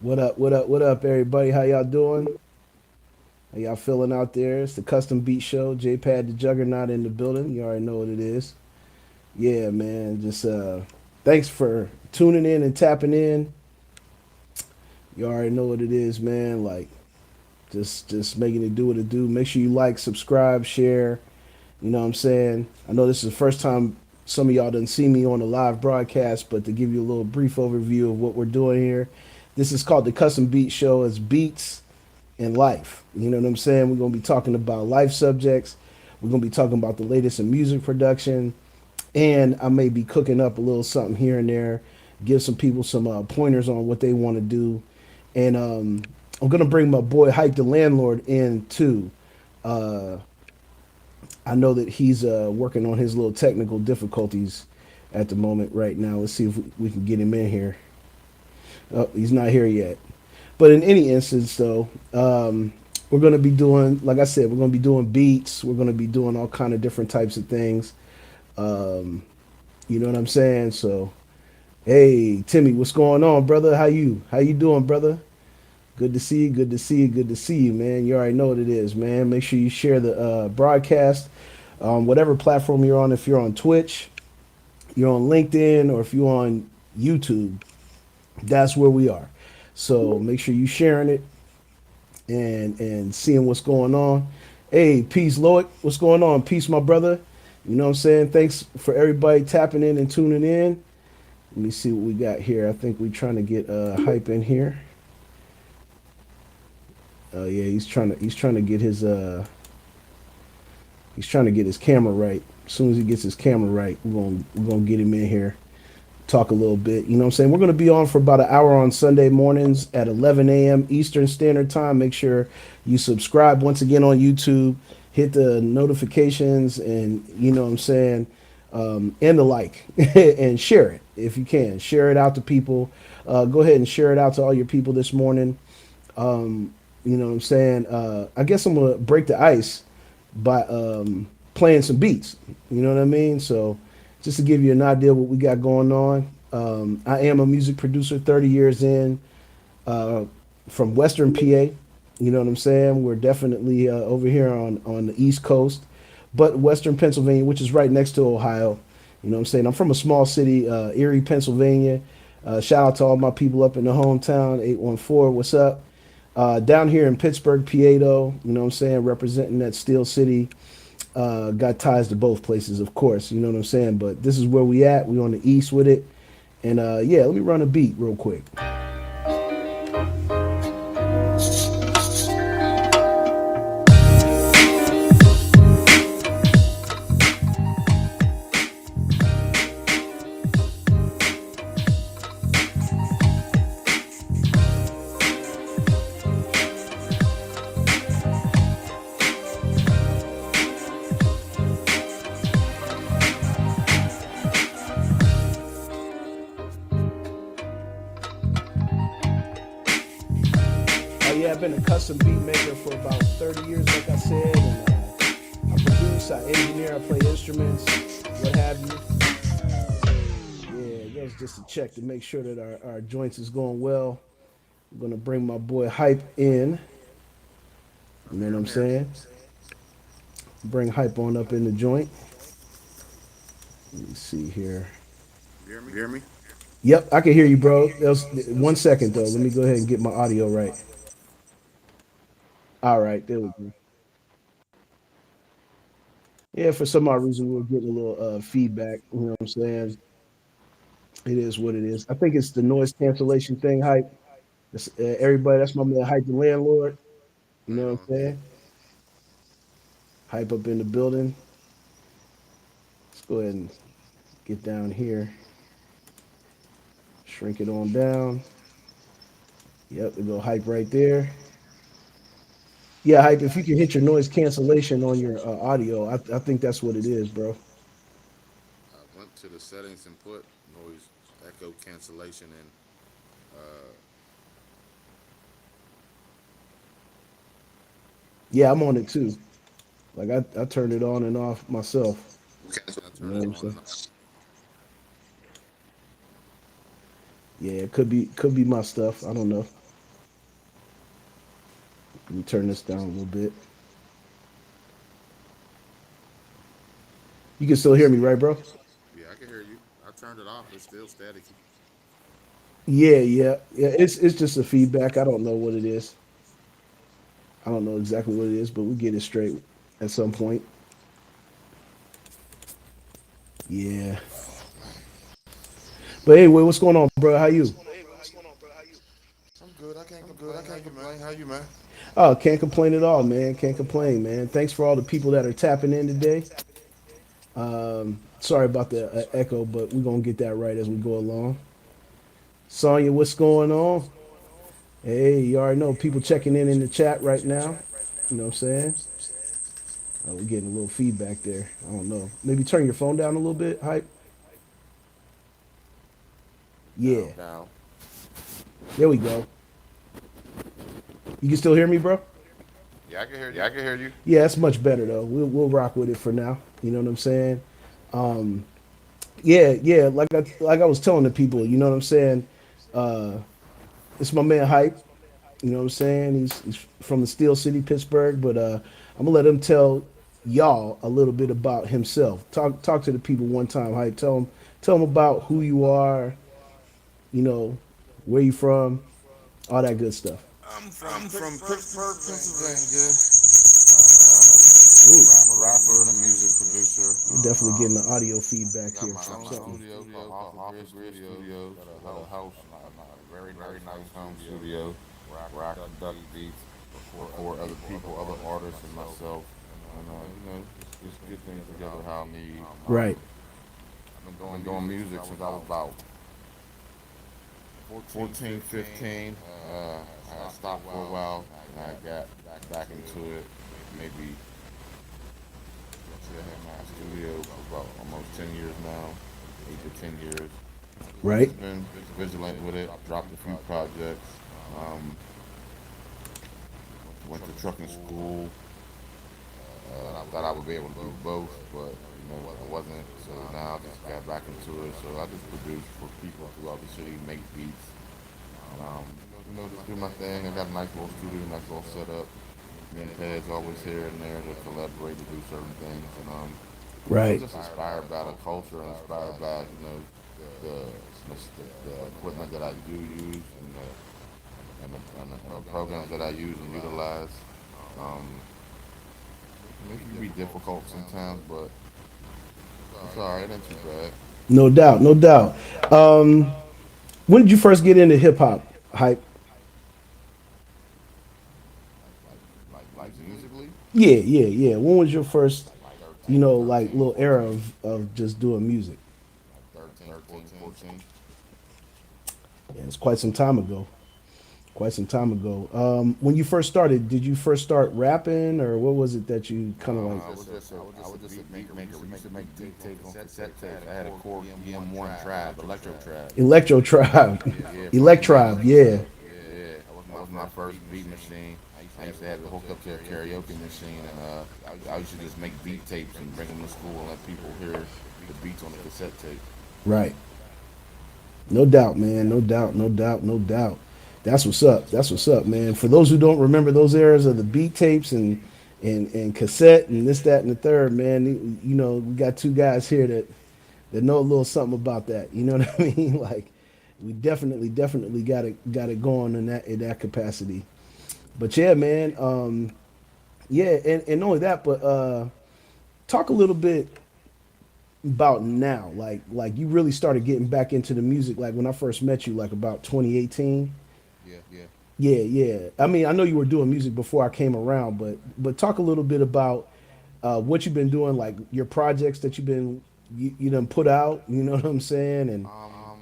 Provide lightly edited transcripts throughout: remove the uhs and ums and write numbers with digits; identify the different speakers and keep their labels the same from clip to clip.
Speaker 1: What up? What up? What up, everybody? How y'all doing? How y'all feeling out there? It's the Custom Beat Show. JPad the Juggernaut in the building. You already know what it is. Yeah, man. Just thanks for tuning in and tapping in. You already know what it is, man. Like just making it do what it do. Make sure you like, subscribe, share. You know what I'm saying? I know this is the first time some of y'all didn't see me on a live broadcast, but to give you a little brief overview of what we're doing here, this is called the Custom Beat Show. It's beats in life. You know what I'm saying? We're going to be talking about life subjects. We're going to be talking about the latest in music production. And I may be cooking up a little something here and there, give some people some pointers on what they want to do. And I'm going to bring my boy Hype the Landlord in too. Uh, I know that he's working on his little technical difficulties at the moment right now. Let's see if we can get him in here. Oh, he's not here yet. But in any instance, though, we're going to be doing, like I said, we're going to be doing beats. We're going to be doing all kind of different types of things. Um, you know what I'm saying? So, hey, Timmy, what's going on, brother? How you doing, brother? Good to see you. Good to see you. Good to see you, man. You already know what it is, man. Make sure you share the broadcast, whatever platform you're on. If you're on Twitch, you're on LinkedIn, or if you're on YouTube, that's where we are. So make sure you sharing it and seeing what's going on. Hey, peace, Loic. What's going on? Peace, my brother. You know what I'm saying? Thanks for everybody tapping in and tuning in. Let me see what we got here. I think we're trying to get hype in here. Yeah, he's trying to get his camera right. As soon as he gets his camera right, we're gonna get him in here, talk a little bit. You know what I'm saying? We're going to be on for about an hour on Sunday mornings at 11 a.m. Eastern Standard Time. Make sure you subscribe once again on YouTube, hit the notifications, and you know what I'm saying, and the like, and share it if you can. Share it out to people. Go ahead and share it out to all your people this morning. You know what I'm saying? I guess I'm going to break the ice by playing some beats. You know what I mean? So just to give you an idea of what we got going on. I am a music producer, 30 years in, uh, from Western PA. You know what I'm saying? We're definitely over here on the East Coast, but Western Pennsylvania, which is right next to Ohio. You know what I'm saying? I'm from a small city, Erie, Pennsylvania. Shout out to all my people up in the hometown, 814. What's up? Down here in Pittsburgh, PA, though, you know what I'm saying? Representing that Steel City. Got ties to both places, of course. You know what I'm saying? But this is where we at. We on the east with it. And yeah, let me run a beat real quick. Yeah, I've been a custom beat maker for about 30 years, like I said. And I produce, I engineer, I play instruments, what have you. Yeah, that was just a check to make sure that our joints is going well. I'm going to bring my boy Hype in. You know what I'm saying? Bring Hype on up in the joint. Let me see here.
Speaker 2: You hear me?
Speaker 1: Yep, I can hear you, bro. That was 1 second though. Let me go ahead and get my audio right. All right, there we go. Yeah, for some odd reason we were getting a little feedback. You know what I'm saying? It is what it is. I think it's the noise cancellation thing. Hype. Everybody, that's my man Hype the landlord. You know
Speaker 2: Right
Speaker 1: what
Speaker 2: on.
Speaker 1: I'm saying? Hype up in the building. Let's go ahead and get down here. Shrink it on down. Yep, we go Hype right there. Yeah, Hype. If you can hit your noise cancellation on your audio, I think that's what it is, bro.
Speaker 2: I went to the settings and put noise echo cancellation and
Speaker 1: Yeah, I'm on it too. Like I turned it on and off myself.
Speaker 2: cancel. I
Speaker 1: You know
Speaker 2: turn
Speaker 1: what
Speaker 2: it
Speaker 1: I'm
Speaker 2: on
Speaker 1: saying?
Speaker 2: and off.
Speaker 1: Yeah, it could be my stuff. I don't know. me turn this down a little bit. You can still hear me, right, bro?
Speaker 2: Yeah, I can hear you. I turned it off. It's still staticky.
Speaker 1: Yeah, yeah, yeah. It's just a feedback. I don't know what it is. I don't know exactly what it is, but we get it straight at some point. Yeah. But anyway, what's going on, bro? How you?
Speaker 2: I'm good. I can't complain. How you, man? How you, man?
Speaker 1: Oh, can't complain at all, man. Can't complain, man. Thanks for all the people that are tapping in today. Sorry about the echo, but we're gonna get that right as we go along. Sonya, what's going on? Hey, you already know people checking in the chat right now. You know what I'm saying? We're getting a little feedback there. I don't know. Maybe turn your phone down a little bit, hype. Yeah,
Speaker 2: Down.
Speaker 1: there we go. You can still hear me, bro?
Speaker 2: Yeah, I can hear you.
Speaker 1: Yeah, that's much better though. We'll rock with it for now. You know what I'm saying? Um, yeah, yeah. Like I was telling the people, you know what I'm saying? Uh, it's my man hype. You know what I'm saying? He's from the Steel City, Pittsburgh. But I'm gonna let him tell y'all a little bit about himself. Talk to the people one time. Hype. Tell them about who you are. You know where you from, all that good stuff.
Speaker 2: I'm from Pittsburgh, Pennsylvania.
Speaker 1: Ooh,
Speaker 2: I'm a rapper and a music producer.
Speaker 1: we're definitely getting the audio feedback
Speaker 2: Got
Speaker 1: here
Speaker 2: my
Speaker 1: from
Speaker 2: own
Speaker 1: something.
Speaker 2: studio called Off the Grid Studios. Got a house, a very nice home studio where I conduct beats, record other people, other artists, and myself. And just get things together how I need.
Speaker 1: Right,
Speaker 2: I've been doing music since I was about 14, 15. I stopped for a while, and I got back into it. Maybe I had my studio for about almost 10 years now, 8 to 10 years.
Speaker 1: right,
Speaker 2: Just been vigilant with it. Dropped a few projects. Um, went to trucking school. Thought I would be able to do both, but I wasn't. So now I just got back into it. So I just produce for people throughout the city, make beats, and just do my thing. I got a nice little studio, nice little setup. Me and Ted's always here and there to collaborate to do certain things, and I'm
Speaker 1: right,
Speaker 2: just inspired by the culture and inspired by the the equipment that I do use and the programs that I use and utilize. Um, it can be difficult sometimes, but it's all right. It ain't too bad.
Speaker 1: no doubt, no doubt. Um, when did you first get into hip hop? Hype.
Speaker 2: Like musically,
Speaker 1: Yeah, yeah, yeah. When was your first,
Speaker 2: 13,
Speaker 1: like little era
Speaker 2: 14,
Speaker 1: of just doing music?
Speaker 2: 13, 14.
Speaker 1: Yeah, it's quite some time ago. Quite some time ago. When you first started, did you first start rapping, or what was it that you kind of like?
Speaker 2: I was just a beat maker. We used to make beat tapes on cassette tapes. I had a core EM1 Tribe, Electro Tribe.
Speaker 1: Electro Tribe,
Speaker 2: Yeah, from
Speaker 1: Electribe,
Speaker 2: Jamaica.
Speaker 1: yeah,
Speaker 2: Yeah, that was my first beat machine. I used to have it hooked up to a karaoke machine, and I used to just make beat tapes and bring them to school and let people hear the beats on the cassette tape.
Speaker 1: right. No doubt, man. No doubt. No doubt. No doubt. That's what's up. That's what's up, man. For those who don't remember those eras of the beat tapes and cassette and this, that, and the third, man, we got two guys here that know a little something about that. You know what I mean? Like, we definitely got it going in that capacity. But yeah, man. Yeah, and not only that, but talk a little bit about now. Like you really started getting back into the music. Like when I first met you, like about 2018.
Speaker 2: Yeah, yeah.
Speaker 1: Yeah, yeah. I mean, I know you were doing music before I came around, but talk a little bit about what you've been doing, like your projects that you done put out. You know what I'm saying, and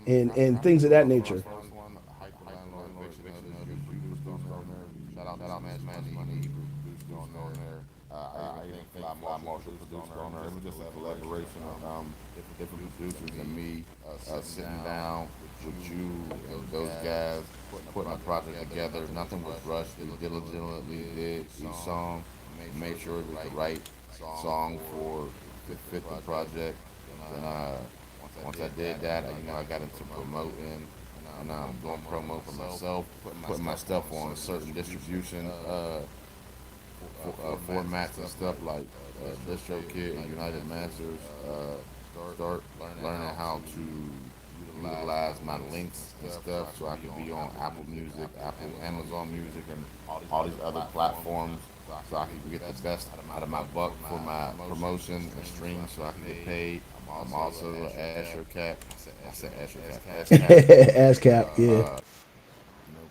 Speaker 1: and
Speaker 2: I
Speaker 1: and things of
Speaker 2: remember
Speaker 1: that
Speaker 2: my
Speaker 1: nature.
Speaker 2: first one, Hyper Landlord Eviction. You produced on there. Shout out to Smash Money. He produced on there. I even think Fly Marshall produced on there. It was just a collaboration of different producers and me sitting down with you and those guys, putting a project together. Nothing was rushed. We diligently did each song, made sure it was the right song for to fit the project. Then once I did that, I got into promoting and doing promo for myself, putting my stuff on certain distribution formats and stuff like DistroKit and United Masters. Start learning how to utilize my links and stuff so I can be on Apple Music, Apple, Amazon Music, and all these other platforms so I can get the best out of my buck for my promotion and streams so I can get paid. I'm also an Asher Cap. I said Asher Cap, ASCAP.
Speaker 1: ASCAP, yeah.
Speaker 2: Uh,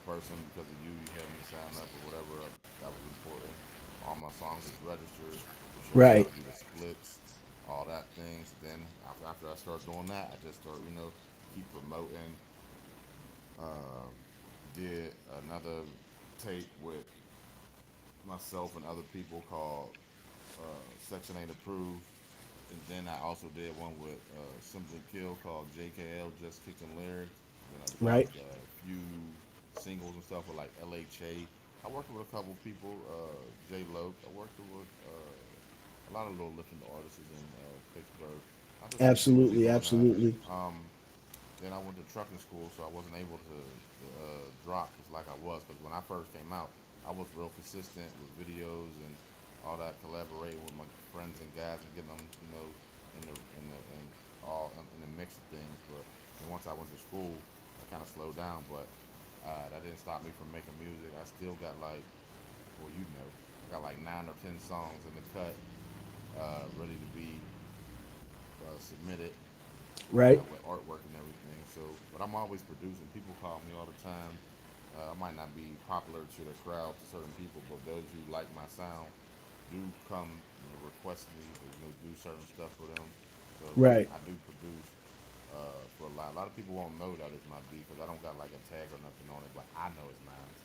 Speaker 2: person because of you. You had me sign up or whatever. That was important. All my songs is registered. It shows me how
Speaker 1: Right.
Speaker 2: to do the splits, all that things. Then after I start doing that, I just start keep promoting. Uh, did another tape with myself and other people called Section 8 Approved. And then I also did one with Simply Kill called JKL, Just Kicking Lyrics. Then I
Speaker 1: Right.
Speaker 2: dropped a few singles and stuff with like LHA. I worked with a couple people, J Loke. I worked with a lot of little lifting artists in Pittsburgh. I just continually
Speaker 1: Absolutely,
Speaker 2: doing that.
Speaker 1: absolutely.
Speaker 2: Then I went to trucking school, so I wasn't able to drop just like I was. Because when I first came out, I was real consistent with videos and all that, collaborating with my friends and guys and getting them, in all in the mix of things. But once I went to school, I kind of slowed down. But that didn't stop me from making music. I still got like, well, I got like 9 or 10 songs in the cut, ready to be submitted
Speaker 1: Right.
Speaker 2: with artwork and everything. So, but I'm always producing. People call me all the time. I might not be popular to the crowd, to certain people, but those who like my sound do come request me to do certain stuff for them. So
Speaker 1: Right.
Speaker 2: I do produce for a lot. A lot of people won't know that it's my beat because I don't got like a tag or nothing on it, but I know it's mine.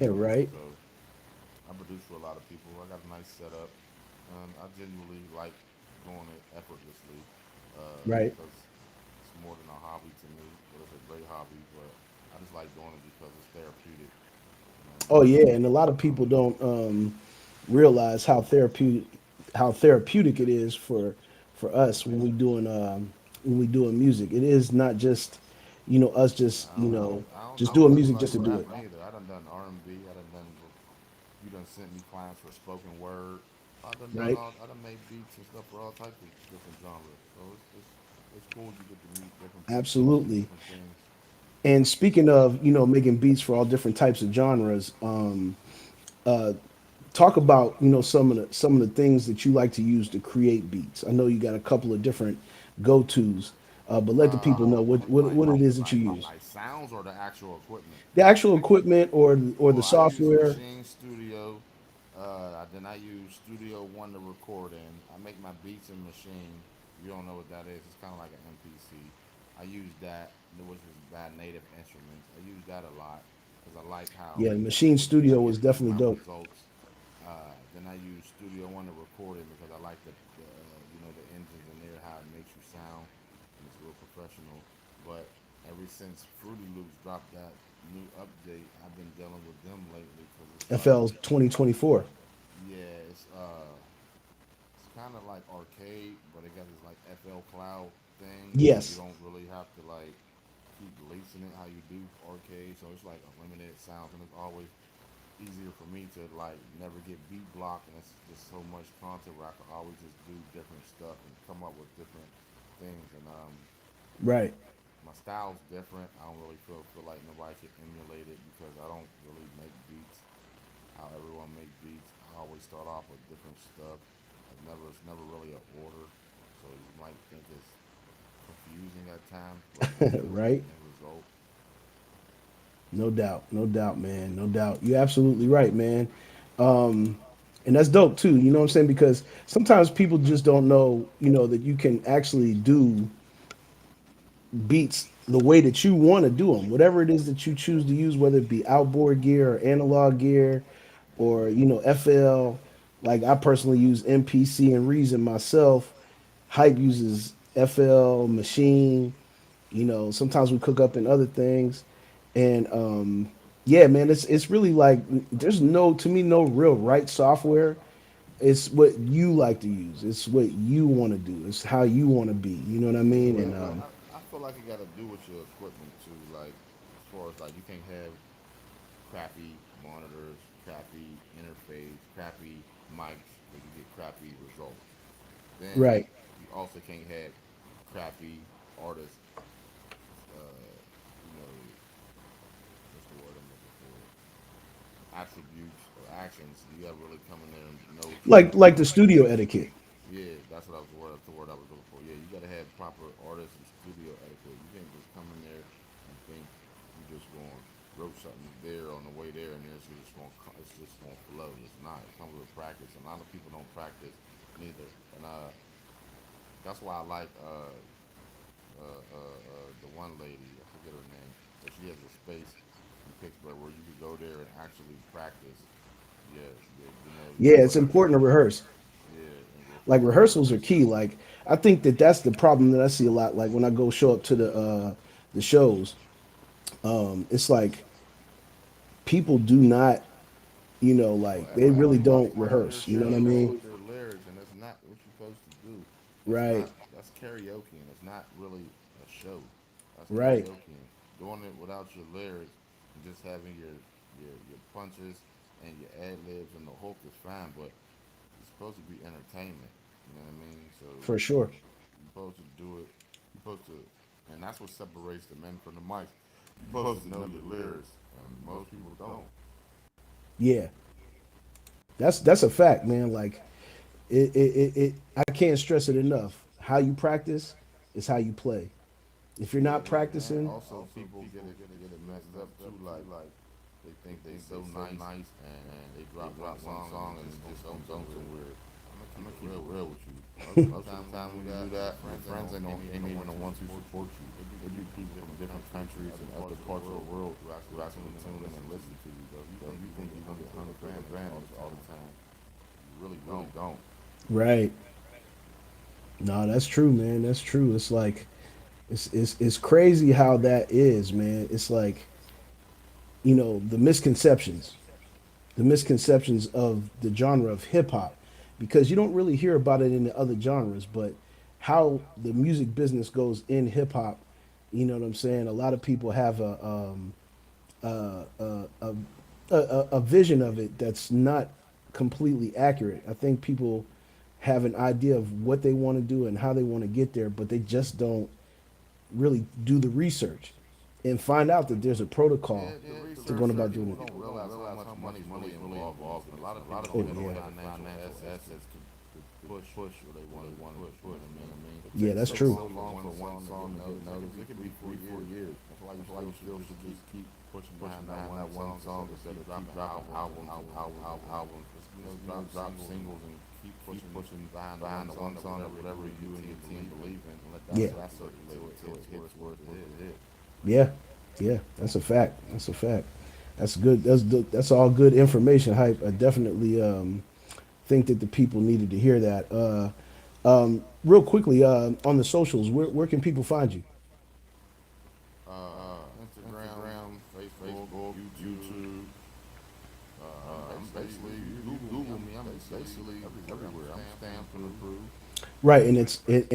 Speaker 1: Right.
Speaker 2: So I produce for a lot of people. I got a nice setup, and I genuinely like doing it effortlessly
Speaker 1: Right.
Speaker 2: because it's more than a hobby to me. But it's a great hobby. But I just like doing it because it's therapeutic. You know what I
Speaker 1: Oh
Speaker 2: mean?
Speaker 1: yeah, and a lot of people don't realize how therapeutic it is for us when we doing music. It is not just us just
Speaker 2: I
Speaker 1: just
Speaker 2: don't
Speaker 1: doing
Speaker 2: just
Speaker 1: music
Speaker 2: like
Speaker 1: just to do
Speaker 2: rap
Speaker 1: it.
Speaker 2: neither. I done R&B. I done you done sent me clients for spoken word.
Speaker 1: Right.
Speaker 2: I done made beats and stuff for all types of different genres. So it's cool you get to meet different people and do
Speaker 1: Absolutely.
Speaker 2: different things.
Speaker 1: And speaking of making beats for all different types of genres, talk about some of the things that you like to use to create beats. I know you got a couple of different go tos, but let the people know what it is that you use.
Speaker 2: Like sounds or the actual equipment.
Speaker 1: The actual equipment or
Speaker 2: Well,
Speaker 1: the
Speaker 2: I use
Speaker 1: software.
Speaker 2: Machine Studio. Then I use Studio One to record in. I make my beats in Machine. If you don't know what that is, it's kind of like an MPC. I use that, which is by Native Instruments. I use that a lot because I like how
Speaker 1: Yeah, the Machine
Speaker 2: I
Speaker 1: Studio
Speaker 2: get
Speaker 1: was definitely
Speaker 2: my
Speaker 1: dope.
Speaker 2: results. Then I use Studio One to record it because I like the engines in there, how it makes you sound, and it's real professional. But ever since Fruity Loops dropped that new update, I've been dealing with them lately because it's like,
Speaker 1: FL 2024.
Speaker 2: yeah, it's kind of like arcade, but it got this like FL Cloud thing, so you
Speaker 1: Yes.
Speaker 2: don't really have to like keep releasing it how you do arcade. So it's like unlimited sounds, and it's always easier for me to like never get beat blocked, and it's just so much content where I can always just do different stuff and come up with different things. And
Speaker 1: Right.
Speaker 2: my style's different. I don't really feel like nobody can emulate it because I don't really make beats how everyone make beats. I always start off with different stuff. It's never really an order, so you might think it's confusing at times, but it's still just
Speaker 1: Right.
Speaker 2: the end result.
Speaker 1: No doubt. No doubt, man. No doubt. You're absolutely right, man. And that's dope too. You know what I'm saying? Because sometimes people just don't know, that you can actually do beats the way that you want to do them. Whatever it is that you choose to use, whether it be outboard gear or analog gear or FL. Like I personally use MPC and Reason myself. Hype uses FL, Machine. Sometimes we cook up in other things, and yeah, man, it's really like there's no to me no real right software. It's what you like to use. It's what you want to do. It's how you want to be. You know what I mean?
Speaker 2: Yeah,
Speaker 1: And
Speaker 2: but I feel like it got to do with your equipment too. Like as far as like you can't have crappy monitors, crappy interface, crappy mics, so you get crappy results. Then
Speaker 1: Right.
Speaker 2: you also can't have crappy artists, you know, what's the word I'm looking for? Attributes or actions. You gotta really come in there and know what you're
Speaker 1: Like
Speaker 2: doing.
Speaker 1: the studio etiquette.
Speaker 2: Yeah, that's what I was the word. That's the word I was looking for. Yeah, you gotta have proper artist and studio etiquette. You can't just come in there and think you just going to wrote something there on the way there, and it's just going to flow. It's not. It comes with practice. And a lot of people don't practice neither. And that's why I like the one lady. I forget her name, but she has a space in Pittsburgh where you could go there and actually practice. Yeah,
Speaker 1: Yeah,
Speaker 2: your
Speaker 1: it's important to rehearse.
Speaker 2: yeah, and
Speaker 1: Like
Speaker 2: rehearse.
Speaker 1: rehearsals are key. Like I think that that's the problem that I see a lot. Like when I go show up to the shows, it's like people do not, like they
Speaker 2: A
Speaker 1: really
Speaker 2: lot of
Speaker 1: don't
Speaker 2: people come to their
Speaker 1: rehearse. You know what I
Speaker 2: shows to
Speaker 1: mean?
Speaker 2: quote their lyrics, and that's not what you're supposed to do.
Speaker 1: Right.
Speaker 2: That's karaoke, and it's not really a show. That's
Speaker 1: Right.
Speaker 2: karaoke. And doing it without your lyrics and just having your punches and your ad libs and the hook is fine, but it's supposed to be entertainment. You know what I mean? So
Speaker 1: For sure.
Speaker 2: you're supposed to do it. You're supposed to, and that's what separates the men from the mics. You're supposed to know your lyrics, and most people don't.
Speaker 1: Yeah. That's a fact, man. Like it I can't stress it enough. How you practice is how you play. If you're not
Speaker 2: Yeah, and
Speaker 1: practicing,
Speaker 2: also people get it messed up too. Like they think they so nice, and they drop one song and it just don't go somewhere. I'm gonna keep it real with you. Most of the time when you do that, your friends ain't even the ones who support you. It be people from different countries and other parts of the world who actually tune in and listen to you. So if you think you're gonna get hung for advantage all the time, you really don't.
Speaker 1: right. No, that's true, man. That's true. It's like it's crazy how that is, man. It's like, the misconceptions of the genre of hip hop, because you don't really hear about it in the other genres, but how the music business goes in hip hop, you know what I'm saying? A lot of people have a, a, a vision of it that's not completely accurate. I think people have an idea of what they want to do and how they want to get there, but they just don't really do the research and find out that there's a protocol
Speaker 2: Yeah, the
Speaker 1: to going
Speaker 2: research
Speaker 1: about doing
Speaker 2: people
Speaker 1: it.
Speaker 2: don't realize how much money's really involved in it. A lot of people
Speaker 1: Oh
Speaker 2: don't have the
Speaker 1: yeah,
Speaker 2: financial assets to push where they want to push. You know what I mean? It
Speaker 1: yeah,
Speaker 2: takes
Speaker 1: that's
Speaker 2: so
Speaker 1: true.
Speaker 2: long for one song to get noticed. It could be 3, 4 years. That's why you still should just keep pushing behind that one song instead of keep dropping albums and albums. Just, drop singles and keep pushing behind the one song that whatever you and your team believe in, and let
Speaker 1: Yeah,
Speaker 2: that circulate till it hits where it is.
Speaker 1: yeah, yeah. That's a fact. That's a fact. That's good. That's all good information. Hype. I definitely think that the people needed to hear that. Real quickly, on the socials, where can people find you?
Speaker 2: Instagram, Facebook, YouTube. I'm basically you Google me. I'm basically everywhere. I'm stamped and approved.
Speaker 1: Right, and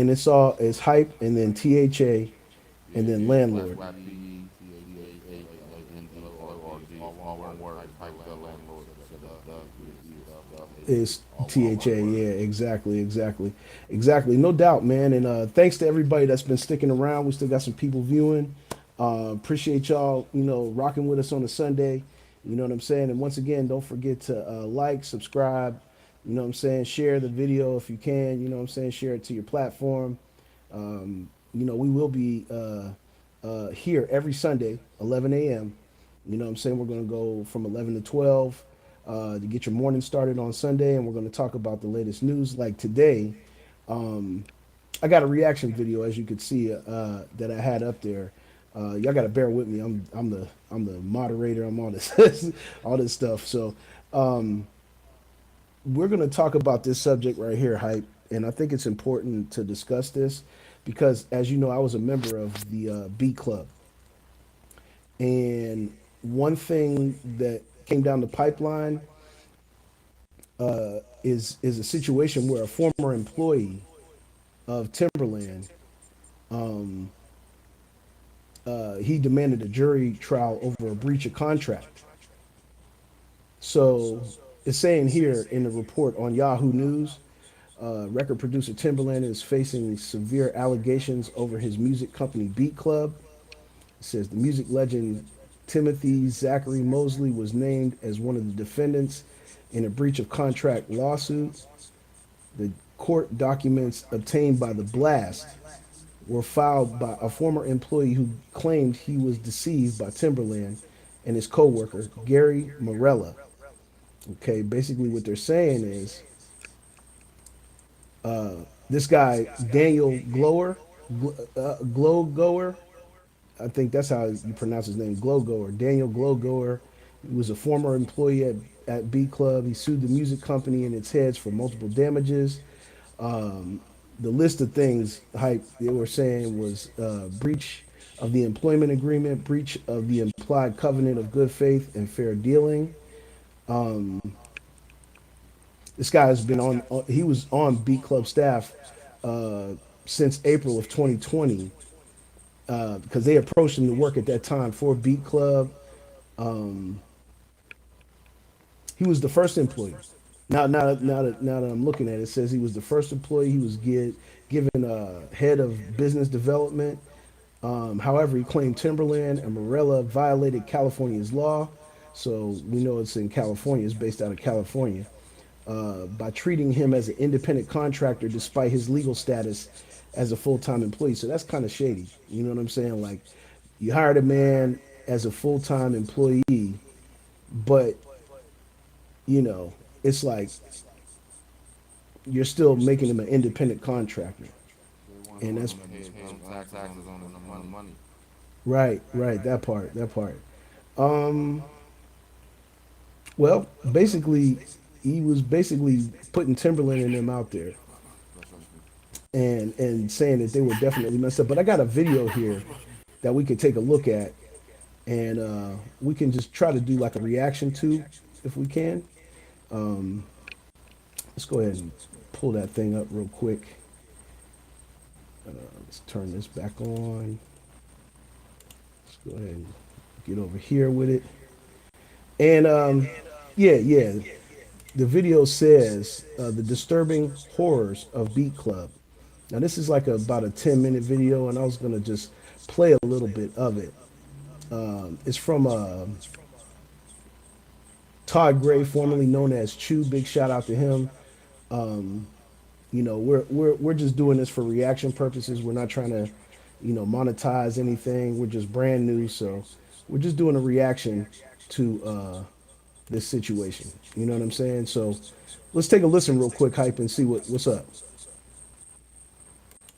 Speaker 1: it's all it's hype and then THA and then
Speaker 2: Yeah,
Speaker 1: landlord
Speaker 2: YPETHALORD. All one word. Type the landlord instead of the
Speaker 1: is
Speaker 2: all one
Speaker 1: THA.
Speaker 2: word.
Speaker 1: Yeah, exactly, exactly, exactly. No doubt, man. And thanks to everybody that's been sticking around. We still got some people viewing. Appreciate y'all, rocking with us on a Sunday. You know what I'm saying? And once again, don't forget to like, subscribe. You know what I'm saying? Share the video if you can. You know what I'm saying? Share it to your platform. We will be here every Sunday, 11 a.m. You know what I'm saying? We're going to go from 11 to 12 to get your morning started on Sunday, and we're going to talk about the latest news. Like today, I got a reaction video, as you could see, that I had up there. Y'all got to bear with me. I'm the moderator. I'm all this all this stuff. So we're going to talk about this subject right here, hype, and I think it's important to discuss this because, as you know, I was a member of the B Club, and one thing that came down the pipeline is a situation where a former employee of Timberland, he demanded a jury trial over a breach of contract. So it's saying here in the report on Yahoo News, record producer Timberland is facing severe allegations over his music company Beat Club. It says the music legend Timothy Zachary Mosley was named as one of the defendants in a breach of contract lawsuit. The court documents obtained by the Blast were filed by a former employee who claimed he was deceived by Timberland and his coworker, Gary Morella. Okay, basically what they're saying is this guy, Daniel Glowgoer, I think that's how you pronounce his name, Glowgoer, Daniel Glowgoer. He was a former employee at B Club. He sued the music company and its heads for multiple damages. Um, the list of things hype they were saying was breach of the employment agreement, breach of the implied covenant of good faith and fair dealing. Um, this guy has been on. He was on Beat Club staff uh, since April of 2020 because they approached him to work at that time for Beat Club. Um, he was the first employee. Now that I'm looking at it, it says he was the first employee. He was given head of business development. However, he claimed Timberland and Morella violated California's law. So we know it's in California. It's based out of California. By treating him as an independent contractor despite his legal status as a full-time employee. So that's kind of shady. You know what I'm saying? Like you hired a man as a full-time employee, but you know, it's like you're still making him an independent contractor.
Speaker 2: They want
Speaker 1: And that's
Speaker 2: him to pay his own taxes on the money.
Speaker 1: right, that part. Um well, basically he was basically putting Timberland and them out there
Speaker 2: That's
Speaker 1: and saying that they were definitely messed up. But I got a video here that we could take a look at and we can just try to do like a reaction to if we can. Um, let's go ahead and pull that thing up real quick. Let's turn this back on. Let's go ahead and get over here with it. And yeah. The video says the disturbing horrors of Beat Club. Now this is like about a 10-minute video, and I was gonna just play a little bit of it. It's from Todd Gray, formerly known as Chew. Big shout out to him. Um, we're just doing this for reaction purposes. We're not trying to, monetize anything. We're just brand new, so we're just doing a reaction to this situation. You know what I'm saying? So let's take a listen real quick, hype, and see what's up.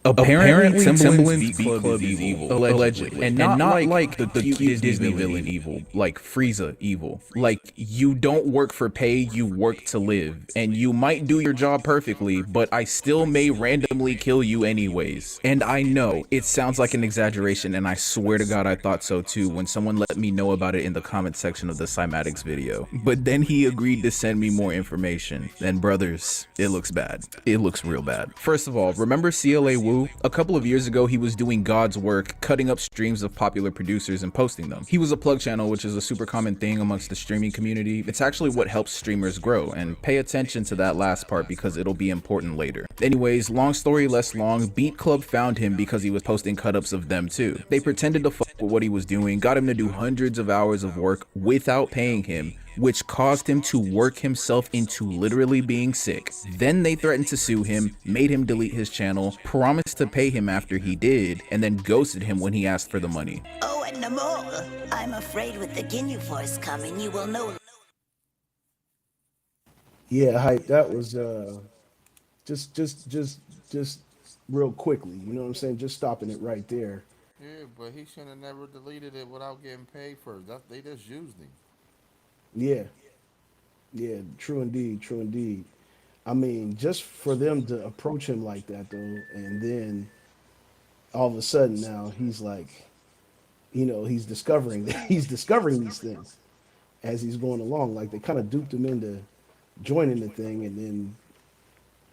Speaker 3: Apparently, Timbaland's Beat Club is evil, allegedly, and not like the cute Disney villain evil, like Frieza evil. Like you don't work for pay, you work to live, and you might do your job perfectly, but I still may randomly kill you anyways. And I know it sounds like an exaggeration, and I swear to God I thought so too when someone let me know about it in the comment section of the Cymatics video. But then he agreed to send me more information, and brothers, it looks bad. It looks real bad. First of all, remember CLA Wu? A couple of years ago, he was doing God's work, cutting up streams of popular producers and posting them. He was a plug channel, which is a super common thing amongst the streaming community. It's actually what helps streamers grow, and pay attention to that last part because it'll be important later. Anyways, long story less long, Beat Club found him because he was posting cut-ups of them too. They pretended to fuck with what he was doing, got him to do hundreds of hours of work without paying him, which caused him to work himself into literally being sick. Then they threatened to sue him, made him delete his channel, promised to pay him after he did, and then ghosted him when he asked for the money.
Speaker 4: Oh, and the more. I'm afraid with the Ginyu Force coming, you will know.
Speaker 1: Yeah, hype. That was just real quickly. You know what I'm saying? Just stopping it right there.
Speaker 2: Yeah, but he shouldn't have never deleted it without getting paid first. They just used him.
Speaker 1: Yeah, yeah. True indeed. True indeed. I mean, just for them to approach him like that, though, and then all of a sudden now he's like, he's discovering he's discovering these things as he's going along. Like they kind of duped him into joining the thing, and then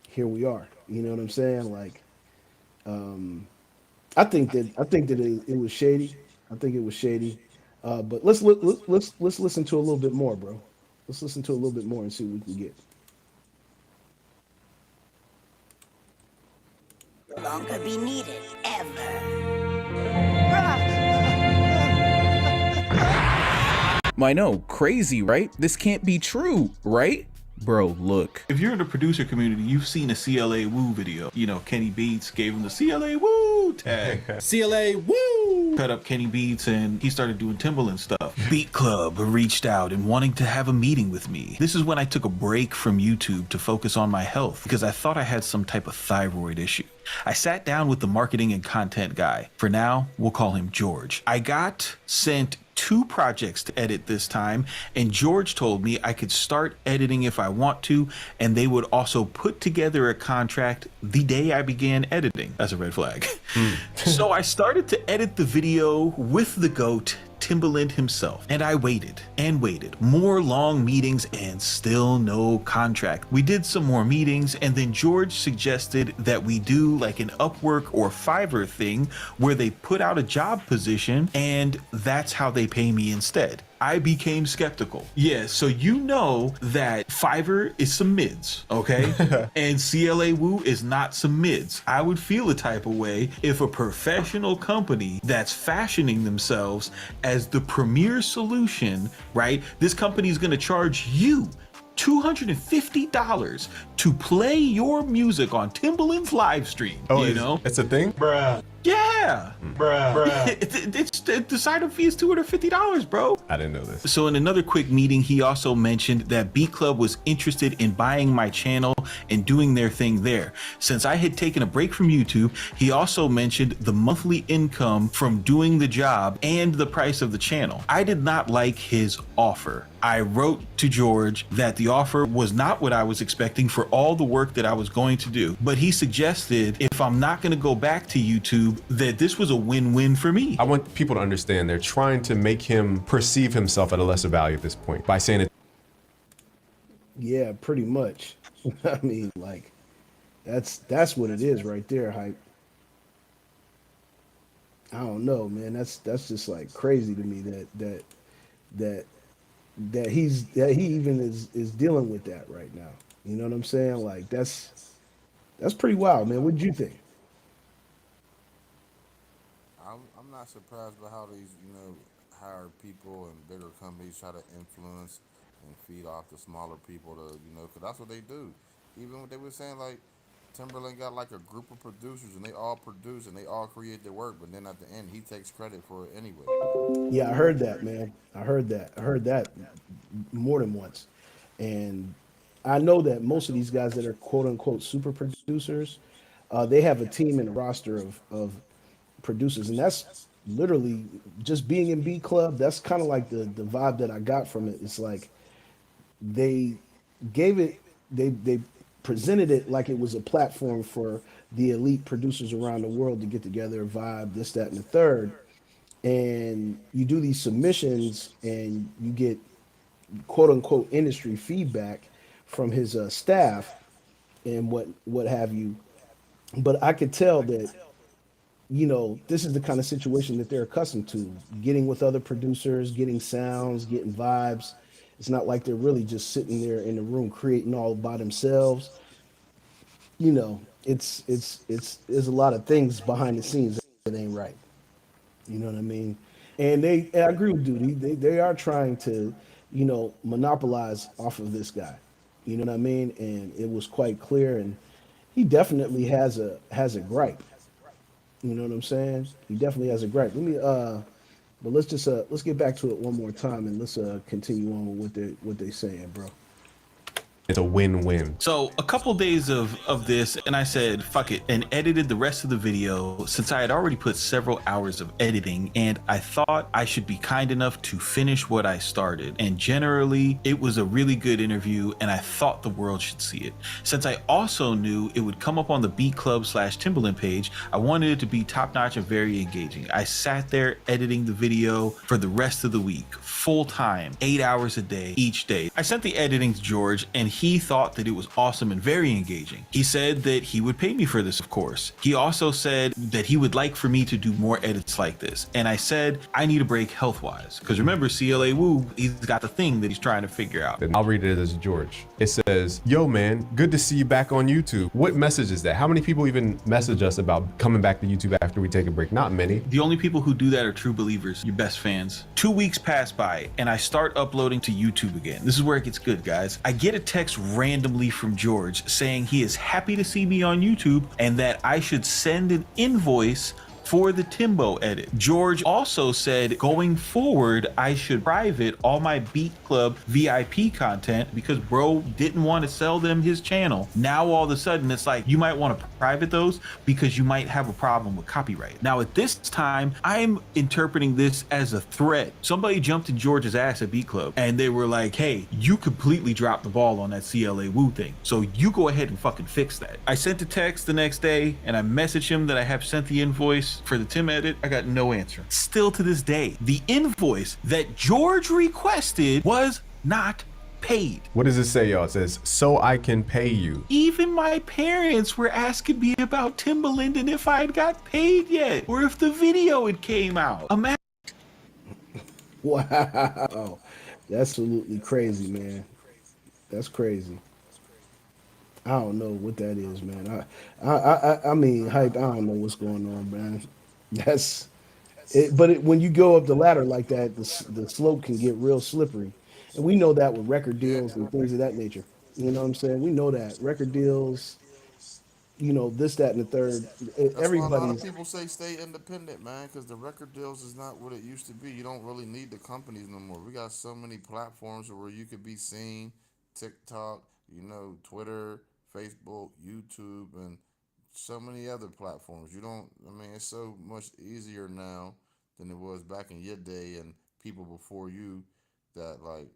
Speaker 1: here we are. You know what I'm saying? Like, um, I think that it was shady. I think it was shady. But let's listen to a little bit more, bro. Let's listen to a little bit more and see what we can get.
Speaker 4: Longer be needed, ever.
Speaker 3: I know, crazy, right? This can't be true, right? Bro, look.
Speaker 5: If you're in the producer community, you've seen a CLA Woo video. You know, Kenny Beats gave him the CLA Woo tag.
Speaker 6: CLA Woo!
Speaker 5: Cut up Kenny Beats and he started doing Timbaland stuff. Beat Club reached out and wanting to have a meeting with me. This is when I took a break from YouTube to focus on my health because I thought I had some type of thyroid issue. I sat down with the marketing and content guy. For now, we'll call him George. I got sent 2 projects to edit this time, and George told me I could start editing if I want to, and they would also put together a contract the day I began editing. That's a red flag. So I started to edit the video with the GOAT, Timbaland himself, and I waited and waited. More long meetings and still no contract. We did some more meetings and then George suggested that we do like an Upwork or Fiverr thing where they put out a job position and that's how they pay me instead. I became skeptical. Yeah, so you know that Fiverr is some mids, okay? And CLA Woo is not some mids. I would feel a type of way if a professional company that's fashioning themselves as the premier solution, right? This company is gonna charge you $250 to play your music on Timbaland's live stream.
Speaker 6: Oh,
Speaker 5: you know?
Speaker 6: it's a thing? Bruh.
Speaker 5: Yeah.
Speaker 6: Bruh.
Speaker 5: The sign-up fee is $250, bro.
Speaker 6: I didn't know this.
Speaker 5: So in another quick meeting, he also mentioned that Beat Club was interested in buying my channel and doing their thing there. Since I had taken a break from YouTube, he also mentioned the monthly income from doing the job and the price of the channel. I did not like his offer. I wrote to George that the offer was not what I was expecting for all the work that I was going to do, but he suggested if I'm not going to go back to YouTube, that this was a win-win for me.
Speaker 6: I want people to understand they're trying to make him perceive himself at a lesser value at this point by saying it.
Speaker 1: Yeah, pretty much. I mean, like, that's what it is right there, hype. I don't know, man. That's just like crazy to me that he even is dealing with that right now. You know what I'm saying? Like that's pretty wild, man. What did you think?
Speaker 2: I'm not surprised by how these, hired people and bigger companies try to influence and feed off the smaller people to, because that's what they do. Even what they were saying, like, Timberland got like a group of producers and they all produce and they all create their work, but then at the end, he takes credit for it anyway.
Speaker 1: Yeah, I heard that, man. I heard that more than once. And I know that most of these guys that are quote unquote super producers, they have a team and a roster of producers. And that's literally just being in B Club. That's kind of like the vibe that I got from it. It's like they gave it, they presented it like it was a platform for the elite producers around the world to get together, vibe, this, that, and the third. And you do these submissions and you get quote unquote industry feedback from his staff and what have you. But I could tell that, this is the kind of situation that they're accustomed to, getting with other producers, getting sounds, getting vibes. It's not like they're really just sitting there in the room creating all by themselves. It's there's a lot of things behind the scenes that ain't right. You know what I mean? And I agree with Duty. They are trying to, monopolize off of this guy. You know what I mean? And it was quite clear, and he definitely has a gripe. You know what I'm saying? He definitely has a gripe. But let's get back to it one more time and let's continue on with what they saying, bro.
Speaker 6: It's a win-win.
Speaker 5: So a couple days of this and I said, fuck it, and edited the rest of the video since I had already put several hours of editing and I thought I should be kind enough to finish what I started. And generally it was a really good interview and I thought the world should see it. Since I also knew it would come up on the Beat Club /Timbaland page, I wanted it to be top-notch and very engaging. I sat there editing the video for the rest of the week, full time, 8 hours a day, each day. I sent the editing to George and he thought that it was awesome and very engaging. He said that he would pay me for this, of course. He also said that he would like for me to do more edits like this. And I said, I need a break health wise. Because remember, CLA Wu, he's got the thing that he's trying to figure out.
Speaker 6: And I'll read it as George. It says, yo, man, good to see you back on YouTube. What message is that? How many people even message us about coming back to YouTube after we take a break? Not many.
Speaker 5: The only people who do that are true believers, your best fans. 2 weeks pass by and I start uploading to YouTube again. This is where it gets good, guys. I get a text randomly from George saying he is happy to see me on YouTube and that I should send an invoice for the Timbo edit. George also said going forward, I should private all my Beat Club VIP content because bro didn't want to sell them his channel. Now all of a sudden it's like, you might want to private those because you might have a problem with copyright. Now at this time, I'm interpreting this as a threat. Somebody jumped in George's ass at Beat Club and they were like, hey, you completely dropped the ball on that CLA Wu thing. So you go ahead and fucking fix that. I sent a text the next day and I messaged him that I have sent the invoice for the Tim edit. I got no answer. Still to this day, the invoice that George requested was not paid.
Speaker 6: What does it say, y'all? It says, so I can pay you.
Speaker 5: Even my parents were asking me about Timbaland and if I had got paid yet, or if the video had came out. Imagine.
Speaker 1: Wow, that's absolutely crazy, man. That's crazy. I don't know what that is, man. I mean, hype. I don't know what's going on, man. That's it. But when you go up the ladder like that, the slope can get real slippery, and we know that with record
Speaker 2: Yeah,
Speaker 1: deals and things of that nature. You know what I'm saying? We know that record deals, this, that, and the third.
Speaker 2: that's why a lot of
Speaker 1: Everybody's
Speaker 2: people say stay independent, man, because the record deals is not what it used to be. You don't really need the companies no more. We got so many platforms where you could be seen, TikTok, Twitter, Facebook, YouTube, and so many other platforms. You don't. I mean, it's so much easier now than it was back in your day and people before you. That like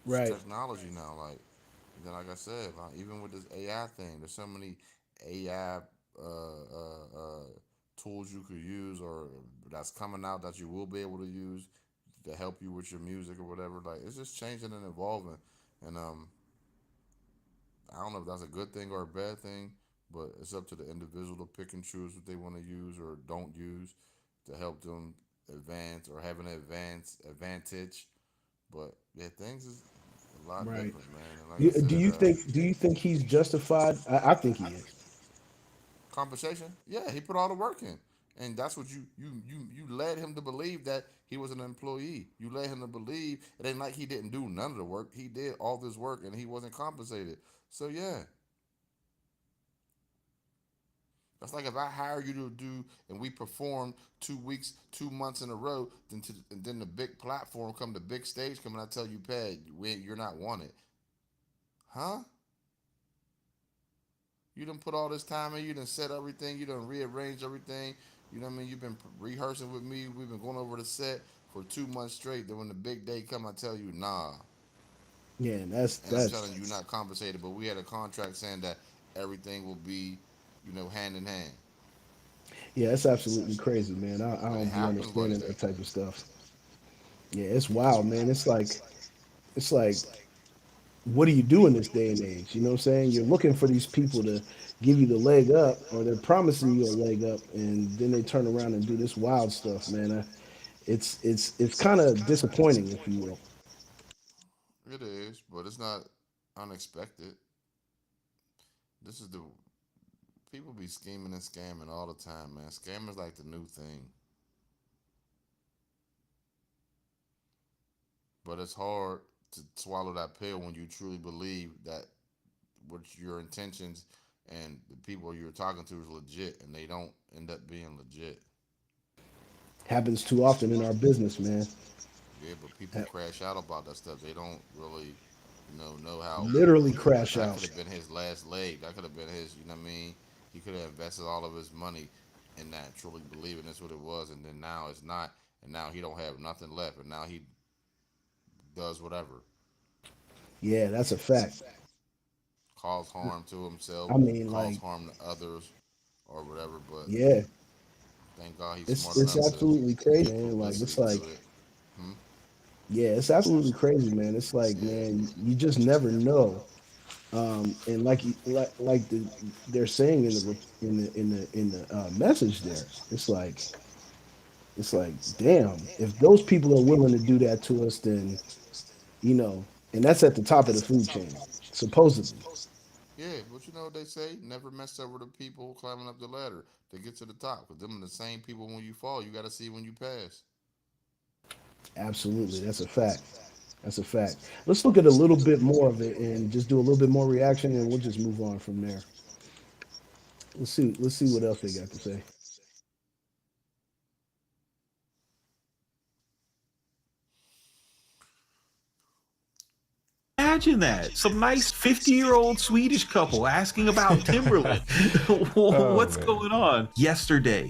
Speaker 2: it's
Speaker 1: right,
Speaker 2: technology now. Then, like I said, like, even with this AI thing, there's so many AI tools you could use or that's coming out that you will be able to use to help you with your music or whatever. Like it's just changing and evolving, and I don't know if that's a good thing or a bad thing, but it's up to the individual to pick and choose what they want to use or don't use to help them advance or have an advantage. But yeah, things is a lot
Speaker 1: right.
Speaker 2: different, man. And like I
Speaker 1: Do
Speaker 2: said,
Speaker 1: you think he's justified? I think he is.
Speaker 2: compensation, yeah, he put all the work in, and that's what you led him to believe that he was an employee. You led him to believe it ain't like he didn't do none of the work. He did all this work and he wasn't compensated. So yeah, that's like if I hire you to do and we perform 2 weeks, 2 months in a row, and then the big platform come, the big stage come, and I tell you, Pad, you're not wanted, huh? You done put all this time in. You done set everything. You done rearranged everything. You know what I mean? You've been rehearsing with me. We've been going over the set for 2 months straight. Then when the big day come, I tell you, nah.
Speaker 1: Yeah, that's
Speaker 2: And I'm
Speaker 1: that's
Speaker 2: telling you, not compensated. But we had a contract saying that everything will be, hand in hand.
Speaker 1: yeah, it's absolutely crazy, man. I
Speaker 2: And it
Speaker 1: don't be
Speaker 2: happens like
Speaker 1: understanding that
Speaker 2: that.
Speaker 1: type of stuff. Yeah, it's wild, man. It's like what do you do in this day and age? You know what I'm saying? You're looking for these people to give you the leg up, or they're promising you a leg up, and then they turn around and do this wild stuff, man. It's kind of disappointing, if you will.
Speaker 2: It is, but it's not unexpected. This is the people be scheming and scamming all the time, man. Scammers like the new thing, but it's hard to swallow that pill when you truly believe that what your intentions and the people you're talking to is legit, and they don't end up being legit.
Speaker 1: Happens too often in our business, man.
Speaker 2: Yeah, but people
Speaker 1: Ha-
Speaker 2: crash out about that stuff. They don't really, know how
Speaker 1: Literally crash
Speaker 2: that could
Speaker 1: out.
Speaker 2: have been his last leg. That could have been his. You know what I mean? He could have invested all of his money in that, truly believing that's what it was, and then now it's not, and now he don't have nothing left, and now he does whatever,
Speaker 1: Yeah, that's a fact.
Speaker 2: cause harm to himself,
Speaker 1: I mean,
Speaker 2: cause
Speaker 1: like,
Speaker 2: harm to others, or whatever. But
Speaker 1: yeah,
Speaker 2: thank God he's
Speaker 1: it's
Speaker 2: smart
Speaker 1: it's
Speaker 2: enough to
Speaker 1: absolutely crazy,
Speaker 2: give
Speaker 1: man. Like, it's
Speaker 2: publicity
Speaker 1: like
Speaker 2: to it. Hmm?
Speaker 1: Yeah, it's absolutely crazy, man. It's like, man, you just never know. And like they're saying in the message there, it's like, damn, if those people are willing to do that to us, then and that's at the top of the food chain, supposedly.
Speaker 2: Yeah, but you know what they say? Never mess over the people climbing up the ladder to get to the top. Because them are the same people when you fall. You got to see when you pass.
Speaker 1: Absolutely, that's a fact. That's a fact. Let's look at a little bit more of it and just do a little bit more reaction, and we'll just move on from there. Let's see what else they got to say.
Speaker 5: Imagine that. Some nice 50-year-old Swedish couple asking about Timberland.
Speaker 6: Oh
Speaker 5: What's
Speaker 6: man.
Speaker 5: going on? Yesterday,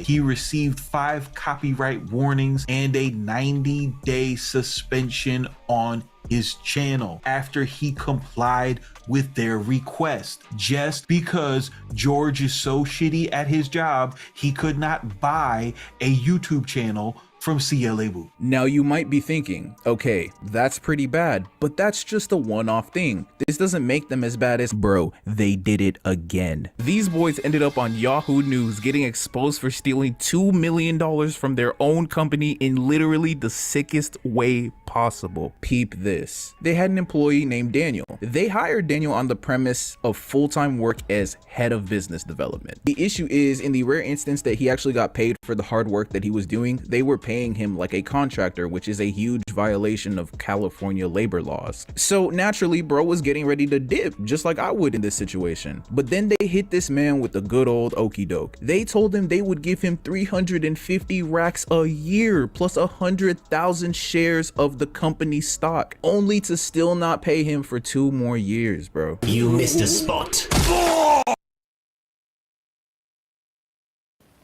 Speaker 5: he received 5 copyright warnings and a 90-day suspension on his channel after he complied with their request. Just because George is so shitty at his job, he could not buy a YouTube channel from CLA Boo.
Speaker 3: Now you might be thinking, okay, that's pretty bad, but that's just a one-off thing. This doesn't make them as bad as, bro, they did it again. These boys ended up on Yahoo News getting exposed for stealing $2 million from their own company in literally the sickest way possible. Peep this. They had an employee named Daniel. They hired Daniel on the premise of full-time work as head of business development. The issue is, in the rare instance that he actually got paid for the hard work that he was doing, they were paying him like a contractor, which is a huge violation of California labor laws. So naturally, bro was getting ready to dip, just like I would in this situation. But then they hit this man with the good old okey doke. They told him they would give him 350 racks a year plus 100,000 shares of the company stock, only to still not pay him for 2 more years, bro.
Speaker 7: You missed a spot.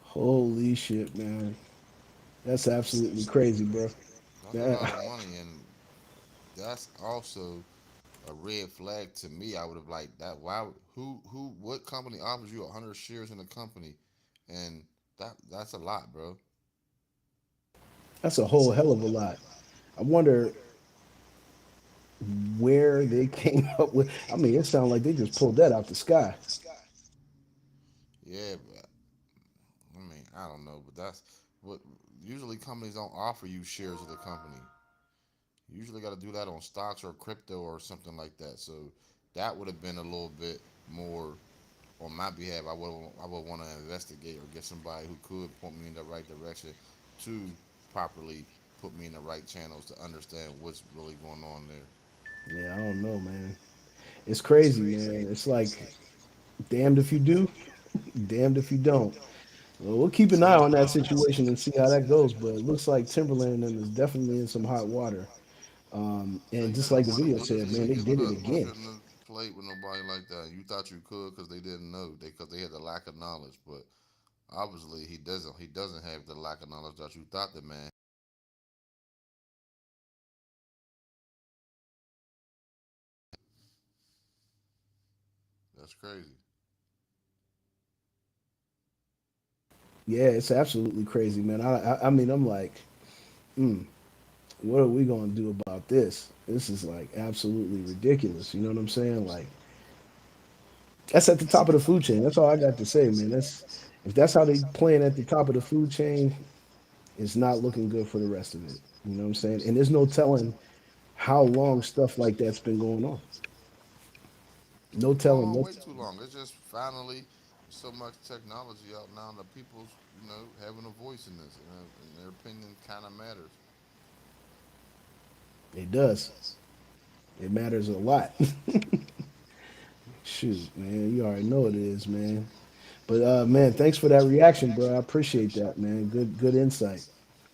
Speaker 1: Holy shit, man. That's absolutely crazy, bro.
Speaker 2: That's a
Speaker 1: Yeah.
Speaker 2: lot of money, and that's also a red flag to me. I would have liked that. What company offers you 100 shares in a company, and that's a lot, bro.
Speaker 1: That's a whole hell of a lot. I wonder where they came up with. I mean, it sounds like they just pulled that out the sky.
Speaker 2: Yeah, but I mean, I don't know, but that's what usually companies don't offer you shares of the company. You usually got to do that on stocks or crypto or something like that. So that would have been a little bit more on my behalf. I would want to investigate or get somebody who could point me in the right direction to properly put me in the right channels to understand what's really going on there.
Speaker 1: Yeah, I don't know, man. It's crazy, man. It's like damned if you do, damned if you don't. Well, we'll keep an eye on that situation and see how that goes. But it looks like Timberland and them is definitely in some hot water. And just like the video said, man, they
Speaker 2: Give it
Speaker 1: did it
Speaker 2: up. You
Speaker 1: again.
Speaker 2: shouldn't have played with nobody like that. You thought you could because they didn't know. Because they had the lack of knowledge. But obviously he doesn't. He doesn't have the lack of knowledge that you thought the man. That's crazy.
Speaker 1: Yeah, it's absolutely crazy, man. I mean, I'm like, mm, what are we gonna do about this? This is like absolutely ridiculous. You know what I'm saying? Like, that's at the top of the food chain. That's all I got to say, man. That's if that's how they playing at the top of the food chain, it's not looking good for the rest of it. You know what I'm saying? And there's no telling how long stuff like that's been going on. No
Speaker 2: It's been going
Speaker 1: telling.
Speaker 2: on
Speaker 1: No
Speaker 2: way too long. It's just finally so much technology out now that people's having a voice in this, and their opinion kind of matters.
Speaker 1: it does. It matters a lot. Shoot, man. You already know it is, man. But man, thanks for that reaction, bro. I appreciate that, man. Good insight.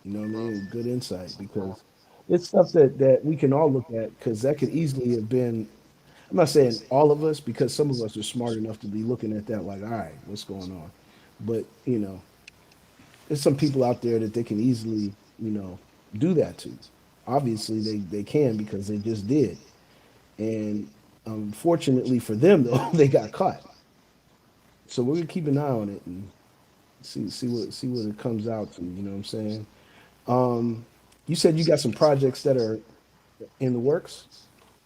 Speaker 1: You know
Speaker 2: No
Speaker 1: what I
Speaker 2: problem.
Speaker 1: mean? Good insight because it's stuff that we can all look at because that could easily have been. I'm not saying all of us because some of us are smart enough to be looking at that like, all right, what's going on? But there's some people out there that they can easily, do that to. Obviously, they can because they just did, and unfortunately for them though, they got caught. So we're gonna keep an eye on it and see what it comes out to. You know what I'm saying? You said you got some projects that are in the works,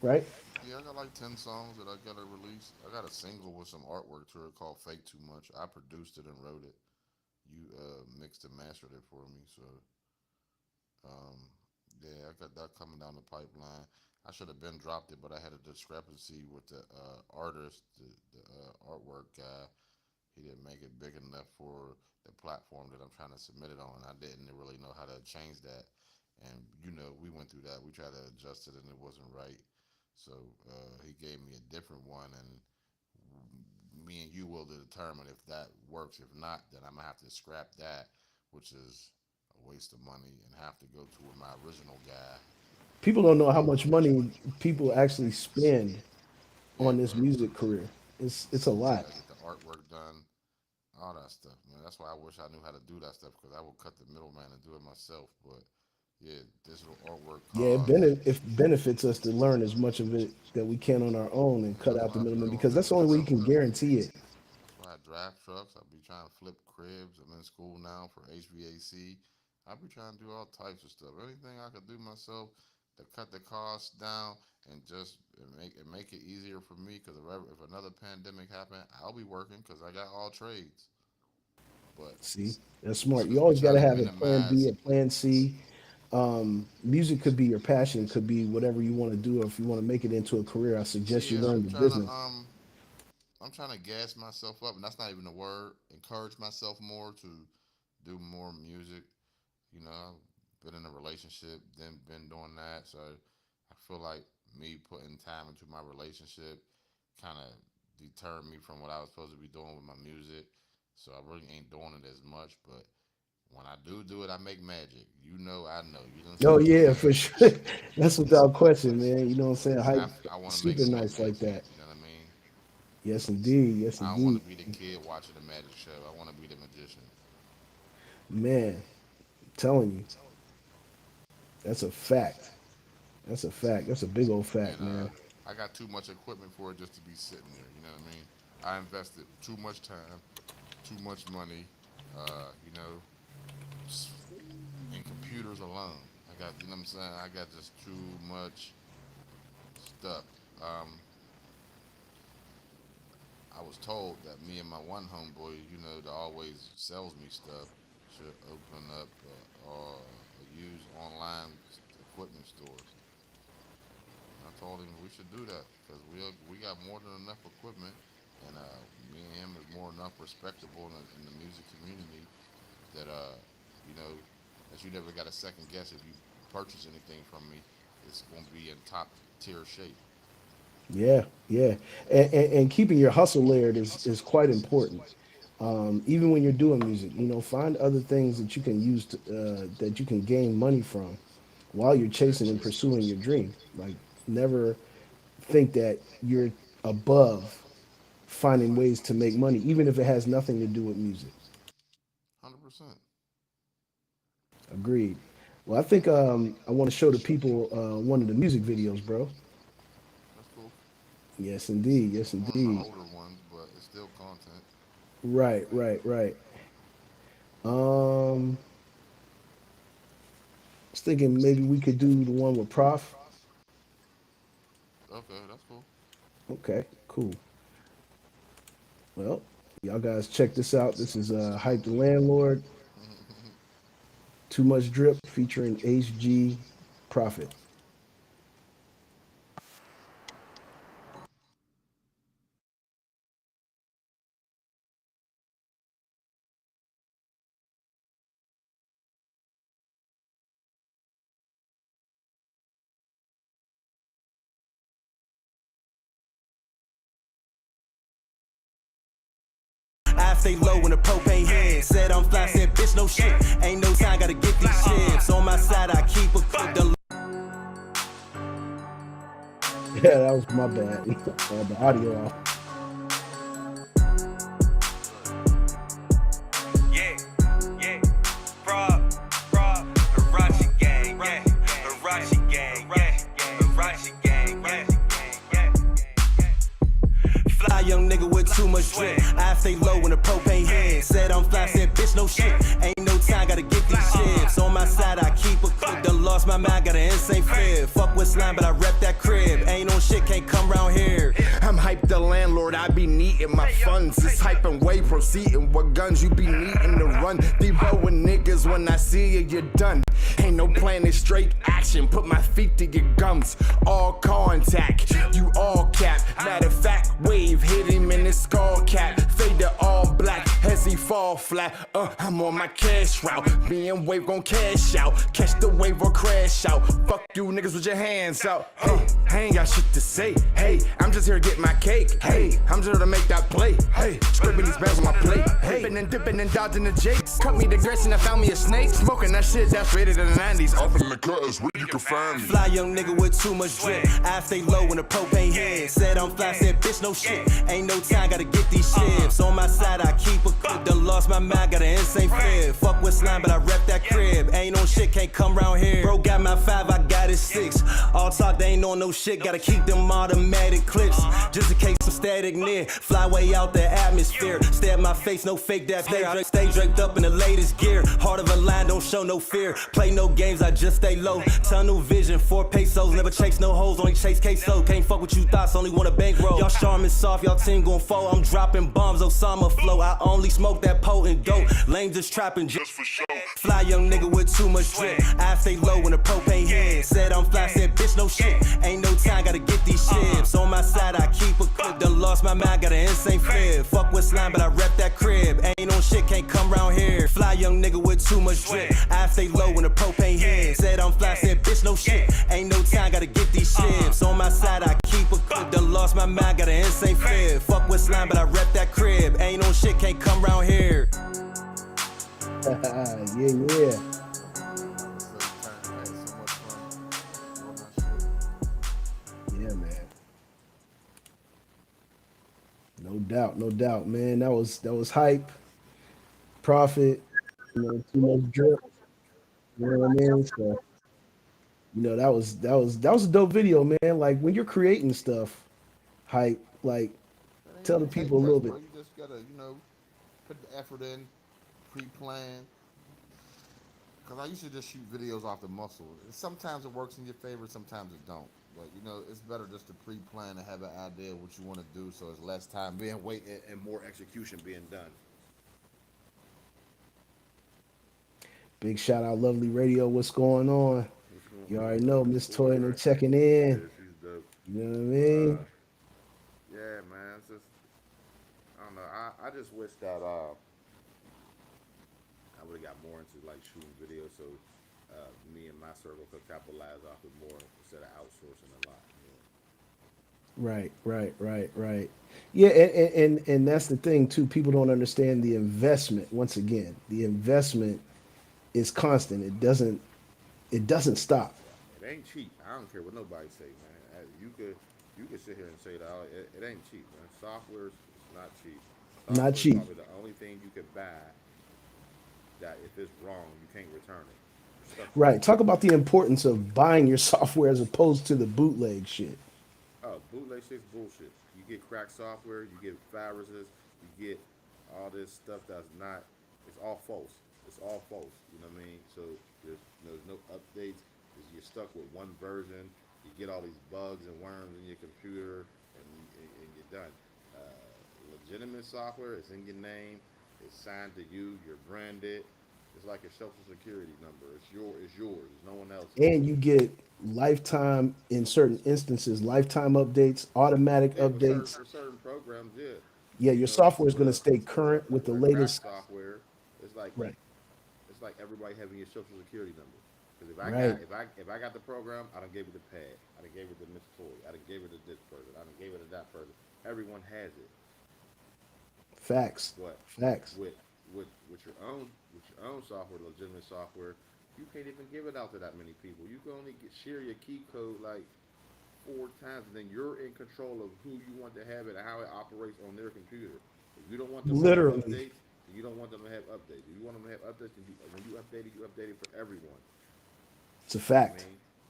Speaker 1: right?
Speaker 2: Yeah, I got like 10 songs that I gotta release. I got a single with some artwork to it called "Fake Too Much." I produced it and wrote it. You mixed and mastered it for me, so um, yeah, I got that coming down the pipeline. I should have been dropped it, but I had a discrepancy with the artist, the artwork guy. He didn't make it big enough for the platform that I'm trying to submit it on. I didn't really know how to change that, and we went through that. We tried to adjust it, and it wasn't right. So he gave me a different one, and me and you will determine if that works. If not, then I'm gonna have to scrap that, which is a waste of money, and have to go to my original guy.
Speaker 1: People don't know how much money people actually spend
Speaker 2: Yeah,
Speaker 1: on this
Speaker 2: bro.
Speaker 1: music career. It's a
Speaker 2: You
Speaker 1: lot.
Speaker 2: gotta get the artwork done, all that stuff, man. That's why I wish I knew how to do that stuff because I would cut the middleman and do it myself. But yeah, digital artwork
Speaker 1: Yeah,
Speaker 2: costs.
Speaker 1: it benefits us to learn as much of it that we can on our own and
Speaker 2: Yeah,
Speaker 1: cut
Speaker 2: that's
Speaker 1: out the
Speaker 2: why I be
Speaker 1: middleman
Speaker 2: doing
Speaker 1: because that's the
Speaker 2: business
Speaker 1: only way you
Speaker 2: stuff.
Speaker 1: can guarantee it.
Speaker 2: That's why I drive trucks. I be trying to flip cribs. I'm in school now for HVAC. I be trying to do all types of stuff. Anything I could do myself to cut the costs down and just make it easier for me. Because if another pandemic happen, I'll be working because I got all trades. But
Speaker 1: See, that's smart. You
Speaker 2: we
Speaker 1: always got
Speaker 2: try
Speaker 1: to
Speaker 2: to
Speaker 1: have a plan B,
Speaker 2: minimize.
Speaker 1: a plan C. Music could be your passion, could be whatever you want to do. Or if you want to make it into a career, I suggest you
Speaker 2: Yeah,
Speaker 1: learn the business.
Speaker 2: I'm trying to gas myself up, and that's not even a word. Encourage myself more to do more music. I've been in a relationship, then been doing that, so I feel like me putting time into my relationship kind of deterred me from what I was supposed to be doing with my music. So I really ain't doing it as much, but when I do it, I make magic. I know. You done
Speaker 1: Oh
Speaker 2: seen me
Speaker 1: yeah,
Speaker 2: do
Speaker 1: for
Speaker 2: it.
Speaker 1: sure. That's without question, man. You know what I'm saying? Hype,
Speaker 2: I want to make
Speaker 1: super
Speaker 2: sweet
Speaker 1: nice like
Speaker 2: magic.
Speaker 1: that.
Speaker 2: You know what I mean?
Speaker 1: Yes, indeed. Yes,
Speaker 2: I don't want
Speaker 1: indeed.
Speaker 2: to be the kid watching the magic show. I want to be the magician.
Speaker 1: Man, I'm telling you, that's a fact. That's a fact. That's a big old fact,
Speaker 2: And
Speaker 1: man.
Speaker 2: I got too much equipment for it just to be sitting there. You know what I mean? I invested too much time, too much money. Uh, you know, in computers alone. I got, you know what I'm saying? I got just too much stuff. Um, I was told that me and my one homeboy, that always sells me stuff, should open up a used online equipment store. And I told him we should do that because we got more than enough equipment, and me and him is more enough respectable in the music community that you know that you never got a second guess if you purchase anything from me. It's gonna be in top tier shape.
Speaker 1: Yeah, yeah. And keeping your hustle layered is quite important. Even when you're doing music, find other things that you can use that you can gain money from while you're chasing and pursuing your dream. Like, never think that you're above finding ways to make money, even if it has nothing to do with music.
Speaker 2: 100%.
Speaker 1: Agreed. Well, I think I want to show the people one of the music videos, bro.
Speaker 2: That's cool.
Speaker 1: Yes, indeed. Yes,
Speaker 2: It's one of my
Speaker 1: indeed.
Speaker 2: older ones, but it's still content.
Speaker 1: Right, right, right. I was thinking maybe we could do the one with Prof.
Speaker 2: Okay, that's cool.
Speaker 1: Okay, cool. Well, y'all guys check this out. This is Hype the Landlord, Too Much Drip featuring HG Profit.
Speaker 7: I stay low in the propane head. Said I'm fly, said bitch, no shit. Ain't no time, gotta get these chips. On my side, I keep a cook.
Speaker 1: Yeah, that was my bad. The audio off.
Speaker 7: Yeah, yeah. Harachi gang, yeah. Harachi gang, yeah. Harachi gang, yeah. Fly young nigga with too much drip. I stay low in the propane head. Said I'm fly, said bitch, no shit. Ain't no time, gotta get these chips. On my side, I keep a cook. The Lord lost my mind, got an insane fear. Fuck with slime, but I rep that crib. Ain't on shit, can't come round here.
Speaker 8: I'm hype the landlord, I be needing my funds. It's hype and way proceeding. What guns you be needing to run? Deboing niggas, when I see you, you're done. Ain't no plan, it's straight action. Put my feet to your gums. All contact, you all cap. Matter of fact, wave hit him in his skull cap. Fade to all black as he fall flat. I'm on my cash route. Me and Wave gon' cash out. Catch the wave or crash out. Fuck you niggas with your hands out. I ain't got shit to say. Hey, I'm just here to get my cake. Hey, I'm just here to make that play. Hey, scraping these bands on my plate. Hey, dipping and dodging the jakes. Cut me the grass and I found me a snake. Smoking that shit that's rated in the 90s.
Speaker 9: Up in the cut is where you can find me.
Speaker 7: Fly young nigga with too much drip. I stay low when the propane hit. Said I'm fly, said bitch no shit. Ain't no time, gotta get these shits. On my side, I keep a clip. Done lost my mind, got an insane fear. Fuck with slime, but I rep that crib. Ain't on shit, can't come round here. Bro got my 5, I got his 6. All talk, they ain't on no shit. Gotta keep them automatic clips. Just in case some static near. Fly way out the atmosphere. Stare at my face, no fake that there. Stay draped up in the latest gear. Heart of a lion, don't show no fear. Play no games, I just stay low. Tunnel vision, 4 pesos. Never chase no hoes, only chase queso. Can't fuck with you thoughts, only want a bankroll. Y'all charming soft, y'all team gon' fall. I'm dropping bombs, Osama flow. I only smoke that potent dope. Lame just trapping just for show. Fly young nigga with too much drip. I stay low when the propane hit. Said I'm fly, said bitch no shit. Ain't no time, gotta get these shits. On my side, I keep a clip. Done lost my mind, got an insane fear. Fuck with slime, but I rep that crib. Ain't on shit, can't come round here. Fly young nigga with too much drip. I stay low when the propane hit. Said I'm fly, said bitch no shit. Ain't no time, gotta get these shits. On my side, I keep a clip. Done lost my mind, got an insane fear. Fuck with slime, but I rep that crib. Ain't on shit, can't come round here.
Speaker 1: Yeah. Yeah, man. No doubt, man. That was hype. Profit, too much drip. You know what I mean? So, that was a dope video, man. Like when you're creating stuff, hype, like tell the people a little bit.
Speaker 2: You just gotta, put the effort in, pre-plan. Cause I used to just shoot videos off the muscle. Sometimes it works in your favor, sometimes it don't. But it's better just to pre-plan and have an idea of what you want to do, so it's less time being waiting and more execution being done.
Speaker 1: Big shout out, Lovely Radio. What's going on? You already know, Miss Toyner checking in. You know what I mean?
Speaker 2: Yeah, man. It's just, I don't know. I just wish that I would have got more into like shooting videos, so me and my circle could capitalize off it more instead of outsourcing a lot.
Speaker 1: Right. Yeah, and that's the thing too. People don't understand the investment. Once again, the investment is constant. It doesn't stop.
Speaker 2: It ain't cheap. I don't care what nobody say, man. You could sit here and say that it ain't cheap, man. Software is not cheap.
Speaker 1: Not cheap.
Speaker 2: Probably the only thing you could buy that if it's wrong, you can't return it.
Speaker 1: Right. Talk about the importance of buying your software as opposed to the bootleg shit.
Speaker 2: Oh, bootleg shit's bullshit. You get cracked software, you get viruses, you get all this stuff that's not. It's all false. It's all false. You know what I mean? So there's no updates. You're stuck with one version. You get all these bugs and worms in your computer, and you're done. Legitimate software, it's in your name. It's signed to you. You're branded. It's like a social security number. It's yours. It's no one else's.
Speaker 1: And you get lifetime, in certain instances, lifetime updates, automatic updates.
Speaker 2: For certain programs, yeah.
Speaker 1: Yeah, your software is going to stay current with the latest
Speaker 2: software. It's like
Speaker 1: right.
Speaker 2: It's like everybody having your social security number. Because if I got the program, I done gave it to Pad. I done gave it to Miss Toy. I done gave it to this person. I done gave it to that person. Everyone has it.
Speaker 1: Facts.
Speaker 2: What?
Speaker 1: Facts.
Speaker 2: With your own software, legitimate software, you can't even give it out to that many people. You can only share your key code like 4 times, and then you're in control of who you want to have it and how it operates on their computer. If you don't want them to have updates, you don't want them to have updates. If you want them to have updates, when you update it for everyone.
Speaker 1: It's a fact.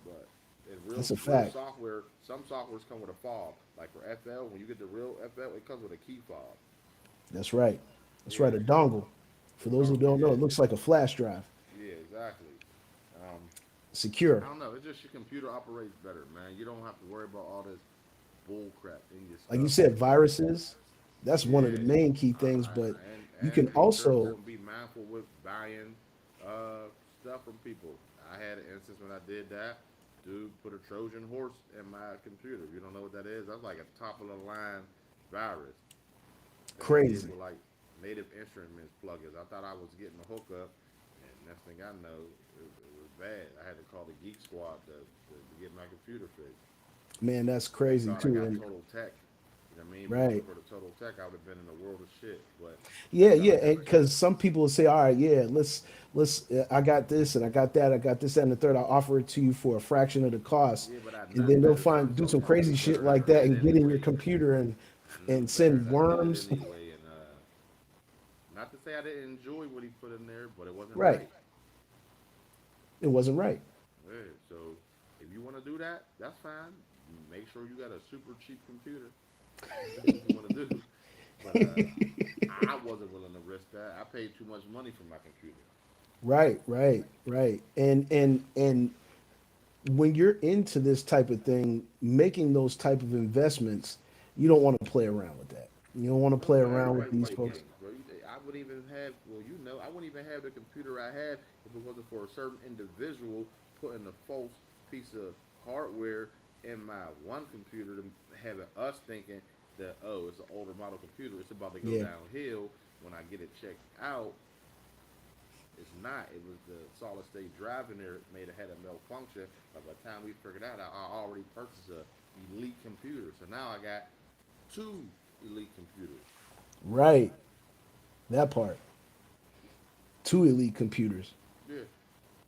Speaker 2: But in real software, some softwares come with a fob. Like for FL, when you get the real FL, it comes with a key fob.
Speaker 1: That's right. That's right. A dongle. For those who don't know, it looks like a flash drive.
Speaker 2: Yeah, exactly.
Speaker 1: secure.
Speaker 2: I don't know. It's just your computer operates better, man. You don't have to worry about all this bull crap in your
Speaker 1: Like you
Speaker 2: stuff.
Speaker 1: said, viruses. That's one of the
Speaker 2: Yeah,
Speaker 1: main key things. But you
Speaker 2: and
Speaker 1: can
Speaker 2: be careful
Speaker 1: also,
Speaker 2: and be mindful with buying stuff from people. I had an instance when I did that. Dude put a Trojan horse in my computer. You don't know what that is? That's like a top of the line virus that he did
Speaker 1: crazy.
Speaker 2: with like native instruments plugins. I thought I was getting a hookup, and next thing I know, it was bad. I had to call the Geek Squad to get my computer fixed.
Speaker 1: Man, that's
Speaker 2: Thank
Speaker 1: crazy
Speaker 2: God I
Speaker 1: too.
Speaker 2: got
Speaker 1: And
Speaker 2: Total Tech. You know what I mean? If it
Speaker 1: right.
Speaker 2: wasn't for the Total Tech, I would have been in a world of shit. But
Speaker 1: Yeah,
Speaker 2: thank God
Speaker 1: yeah,
Speaker 2: I got
Speaker 1: and
Speaker 2: Total.
Speaker 1: because some people will say, "All right, yeah, let's. I got this, and I got that, I got this, that, and the third. I'll offer it to you for a fraction of the cost,"
Speaker 2: Yeah, but I
Speaker 1: and
Speaker 2: know
Speaker 1: then they'll
Speaker 2: better. Some
Speaker 1: find do some crazy
Speaker 2: companies
Speaker 1: shit
Speaker 2: better than
Speaker 1: like that
Speaker 2: that
Speaker 1: and get in your
Speaker 2: anyway.
Speaker 1: computer
Speaker 2: I knew
Speaker 1: and
Speaker 2: better,
Speaker 1: send
Speaker 2: and I did it
Speaker 1: worms.
Speaker 2: anyway. And not to say I didn't enjoy what he put in there, but it wasn't
Speaker 1: Right,
Speaker 2: right.
Speaker 1: it wasn't right.
Speaker 2: Yeah, so if you want to do that, that's fine. Make sure you got a super cheap computer. That's what you want to do. But I wasn't willing to risk that. I paid too much money for my computer.
Speaker 1: Right, right, right. And when you're into this type of thing, making those type of investments, you don't want to play around with that. You don't want to
Speaker 2: No,
Speaker 1: play
Speaker 2: but
Speaker 1: around with
Speaker 2: everybody
Speaker 1: these
Speaker 2: play
Speaker 1: folks.
Speaker 2: games, bro. I wouldn't even have, well, I wouldn't even have the computer I had if it wasn't for a certain individual putting a false piece of hardware in my one computer to having us thinking that, oh, it's an older model computer, it's about to go
Speaker 1: Yeah,
Speaker 2: downhill. When I get it checked out, it's not. It was the solid state drive in there made it had a malfunction. But by the time we figured that out, I already purchased a elite computer. So now I got two elite computers.
Speaker 1: right. That part. Two elite computers.
Speaker 2: Yeah.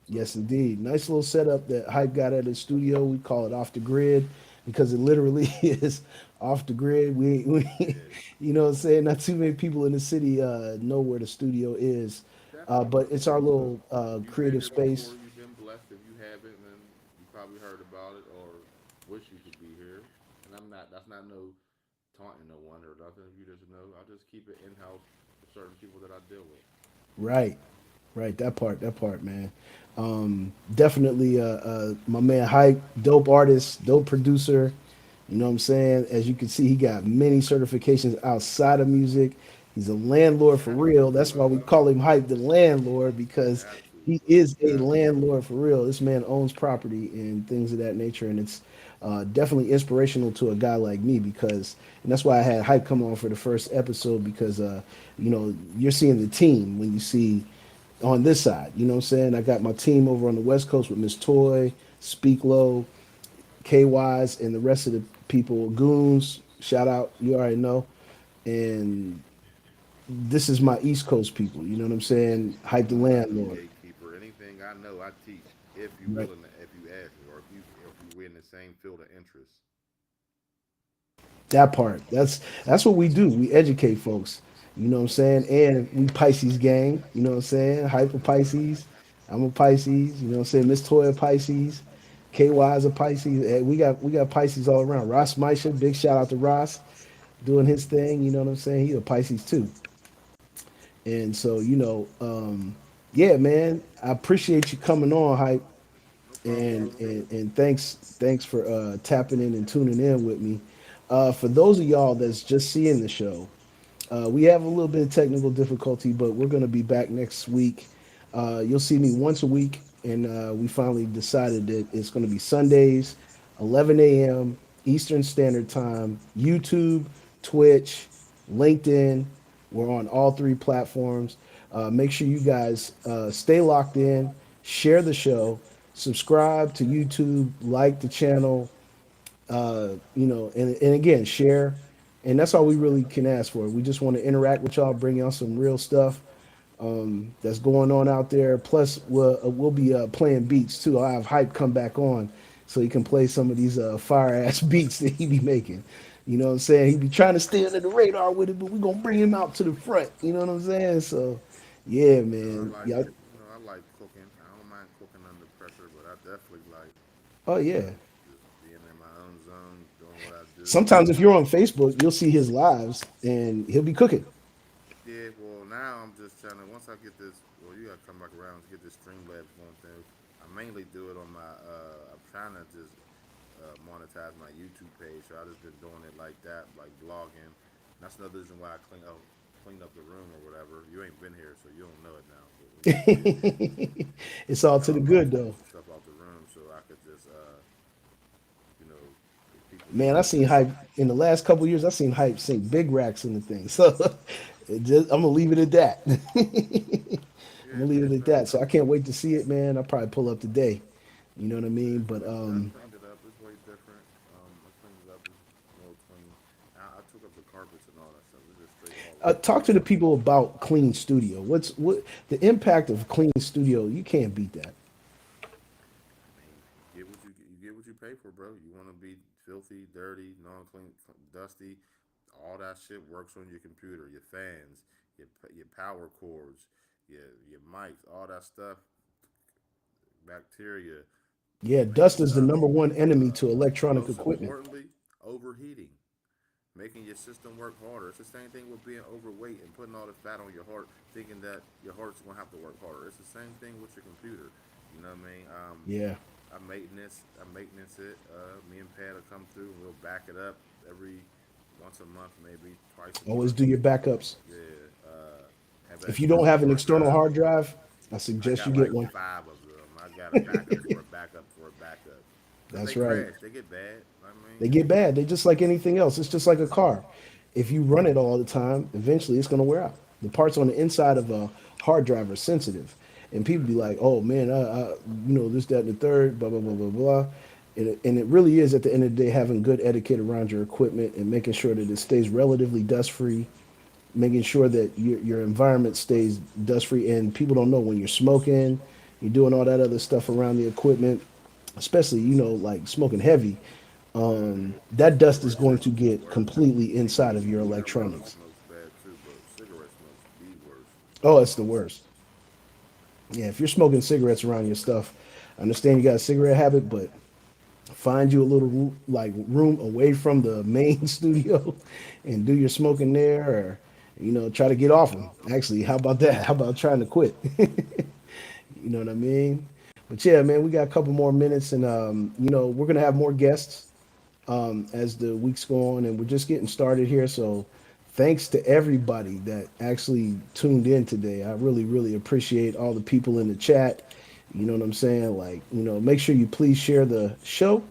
Speaker 1: Yes,
Speaker 2: So
Speaker 1: indeed. Nice little setup that Hype got at his studio. We call it off the grid because it literally is off the grid.
Speaker 2: yeah,
Speaker 1: You know what I'm saying? Not too many people in the city know where the studio is,
Speaker 2: definitely
Speaker 1: but it's our
Speaker 2: don't. So
Speaker 1: little
Speaker 2: you've been
Speaker 1: creative
Speaker 2: here before.
Speaker 1: space.
Speaker 2: You've been blessed. If you haven't, then you probably heard about it or wish you could be here. And I'm not. That's not no taunting no one or nothing. You just know. I just keep it in house for certain people that I deal with.
Speaker 1: Right, right. That part, man. Definitely, my man Hype, dope artist, dope producer. You know what I'm saying? As you can see, he got many certifications outside of music. He's a landlord for
Speaker 2: Got to
Speaker 1: real. That's why we call him Hype the landlord because
Speaker 2: Got to,
Speaker 1: he
Speaker 2: bro.
Speaker 1: is a
Speaker 2: Got to.
Speaker 1: landlord for real. This man owns property and things of that nature, and it's definitely inspirational to a guy like me because, and that's why I had Hype come on for the first episode because, you're seeing the team when you see on this side. You know what I'm saying? I got my team over on the West Coast with Miss Toy, Speak Low, K Wise, and the rest of the people, Goons, shout out, you already know. And this is my East Coast people, you know what I'm saying? Hype the
Speaker 2: I'm not no
Speaker 1: landlord.
Speaker 2: gatekeeper. Anything I know, I teach. If you
Speaker 1: Right.
Speaker 2: willing, to, if you ask me, or if you in the same field of interest.
Speaker 1: That part. That's what we do. We educate folks. You know what I'm saying? And we Pisces gang, you know what I'm saying? Hyper Pisces. I'm a Pisces, you know what I'm saying? Miss Toya Pisces. KY is a Pisces. We got Pisces all around. Ross Meisha, big shout out to Ross doing his thing, you know what I'm saying? He's a Pisces too. And so, yeah, man, I appreciate you coming on, Hype.
Speaker 2: No problem,
Speaker 1: And
Speaker 2: brother.
Speaker 1: and thanks for tapping in and tuning in with me. For those of y'all that's just seeing the show, we have a little bit of technical difficulty, but we're going to be back next week. You'll see me once a week, and we finally decided that it's going to be Sundays, 11 a.m. Eastern Standard Time, YouTube, Twitch, LinkedIn. We're on all three platforms. Make sure you guys stay locked in, share the show, subscribe to YouTube, like the channel, and again, share. And that's all we really can ask for. We just want to interact with y'all, bring y'all some real stuff that's going on out there. Plus, we'll be playing beats too. I'll have Hype come back on so he can play some of these fire ass beats that he be making. You know what I'm saying? He be trying to stay under the radar with it, but we're gonna bring him out to the front. You know what I'm saying? So, yeah,
Speaker 2: I
Speaker 1: man.
Speaker 2: like
Speaker 1: Yeah.
Speaker 2: it. I like cooking. I don't mind cooking under pressure, but I definitely like
Speaker 1: Oh yeah.
Speaker 2: just being in my own zone, doing what I do.
Speaker 1: Sometimes if you're on Facebook, you'll see his lives and he'll be cooking.
Speaker 2: Yeah, well, now I'm just trying to, once I get this, well, you got to come back around to get this Streamlabs going thing. I'm mainly do it on my. I'm trying to just monetize my YouTube page, so I just been doing it like that, like vlogging. And that's another reason why I clean up the room or whatever. You ain't been here, so you don't know it now. But when you get here,
Speaker 1: It's all to the
Speaker 2: I
Speaker 1: good
Speaker 2: clean
Speaker 1: though.
Speaker 2: some stuff out the room so I could just, you know, if people
Speaker 1: Man,
Speaker 2: need
Speaker 1: I
Speaker 2: it.
Speaker 1: seen hype in the last couple years. I seen hype sink big racks in the thing. So I'm gonna leave it at that. I'm
Speaker 2: Yeah,
Speaker 1: gonna leave it
Speaker 2: it's
Speaker 1: at that. So I can't wait to see it, man. I'll probably pull up today. You know what I mean?
Speaker 2: it's
Speaker 1: But
Speaker 2: way. I cleaned it up. It's way different. I cleaned it up. It's more clean. I took up the carpets and all that stuff. It's just straight hallway.
Speaker 1: talk to the people about clean studio. What the impact of clean studio? You can't beat that.
Speaker 2: I mean, you get what you pay for, bro. You want to be filthy, dirty, non-clean, dusty. All that shit works on your computer, your fans, your power cords, your mics, all that stuff, bacteria,
Speaker 1: Yeah, dust
Speaker 2: cleaning
Speaker 1: is the
Speaker 2: up.
Speaker 1: number one enemy to electronic
Speaker 2: Most
Speaker 1: equipment.
Speaker 2: importantly, overheating, making your system work harder. It's the same thing with being overweight and putting all the fat on your heart, thinking that your heart's gonna have to work harder. It's the same thing with your computer. You know what I mean?
Speaker 1: Yeah,
Speaker 2: I maintenance it. Me and Pat will come through and we'll back it up every once a month, maybe twice a
Speaker 1: always
Speaker 2: month.
Speaker 1: do your backups.
Speaker 2: Yeah. Have
Speaker 1: If you
Speaker 2: extra
Speaker 1: don't have an
Speaker 2: hard
Speaker 1: external
Speaker 2: drive.
Speaker 1: hard drive, I
Speaker 2: I
Speaker 1: suggest you
Speaker 2: got
Speaker 1: get
Speaker 2: like
Speaker 1: one.
Speaker 2: 5 of them. I got a backup for a backup for a backup. Cause they
Speaker 1: That's right.
Speaker 2: crash, they get bad. I
Speaker 1: They
Speaker 2: mean,
Speaker 1: get bad. They just like anything else. It's just like a car. If you run it all the time, eventually it's going to wear out. The parts on the inside of a hard drive are sensitive, and people be like, "Oh man, this, that, and the third, blah blah blah blah blah." And it really is at the end of the day having good etiquette around your equipment and making sure that it stays relatively dust free, making sure that your environment stays dust free. And people don't know when you're smoking, you're doing all that other stuff around the equipment, especially like smoking heavy. That dust is going
Speaker 2: cigarette
Speaker 1: to
Speaker 2: smoke's
Speaker 1: get
Speaker 2: worse.
Speaker 1: completely inside of your
Speaker 2: Marijuana
Speaker 1: electronics.
Speaker 2: smoke's bad too, but cigarette smoke's the worst.
Speaker 1: Oh, it's the worst. Yeah, if you're smoking cigarettes around your stuff, I understand you got a cigarette habit, but find you a little like room away from the main studio and do your smoking there, or try to get off them. Actually, how about that? How about trying to quit? You know what I mean? But yeah, man, we got a couple more minutes, and we're gonna have more guests as the weeks go on, and we're just getting started here. So, thanks to everybody that actually tuned in today. I really, really appreciate all the people in the chat. You know what I'm saying? Like, make sure you please share the show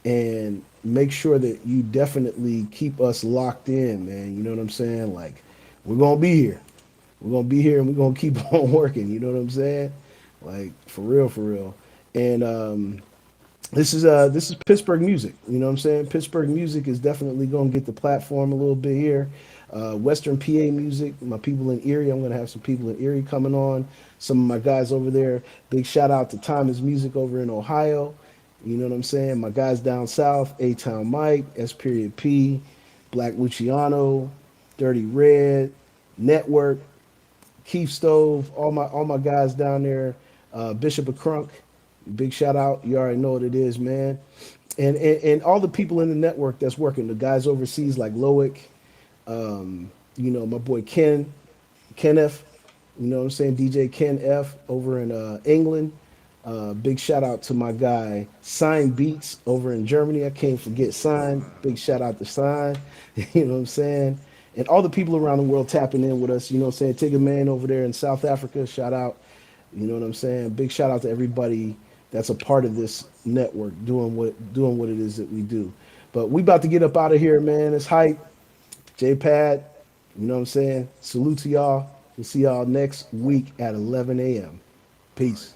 Speaker 1: and make sure that you definitely keep us locked in, man. You know what I'm saying? Like, we're gonna be here. We're gonna be here and we're gonna keep on working. You know what I'm saying? Like, for real, for real. And this is Pittsburgh music. You know what I'm saying? Pittsburgh music is definitely gonna get the platform a little bit here. Western PA music. My people in Erie. I'm gonna have some people in Erie coming on. Some of my guys over there. Big shout out to Thomas Music over in Ohio. You know what I'm saying? My guys down south, A Town Mike, S period P, Black Luciano, Dirty Red, Network, Keith Stove, all my guys down there, Bishop of Crunk, big shout out. You already know what it is, man. And all the people in the network that's working, the guys overseas like Loic, my boy Kenneth, you know what I'm saying? DJ Ken F over in England. Big shout out to my guy Sign Beats over in Germany. I can't forget Sign. Big shout out to Sign. You know what I'm saying? And all the people around the world tapping in with us. You know what I'm saying? Tigger Man over there in South Africa. Shout out. You know what I'm saying? Big shout out to everybody that's a part of this network doing what it is that we do. But we about to get up out of here, man. It's hype. JPad, you know what I'm saying? Salute to y'all. We'll see y'all next week at 11 a.m.
Speaker 2: All right.
Speaker 1: Peace.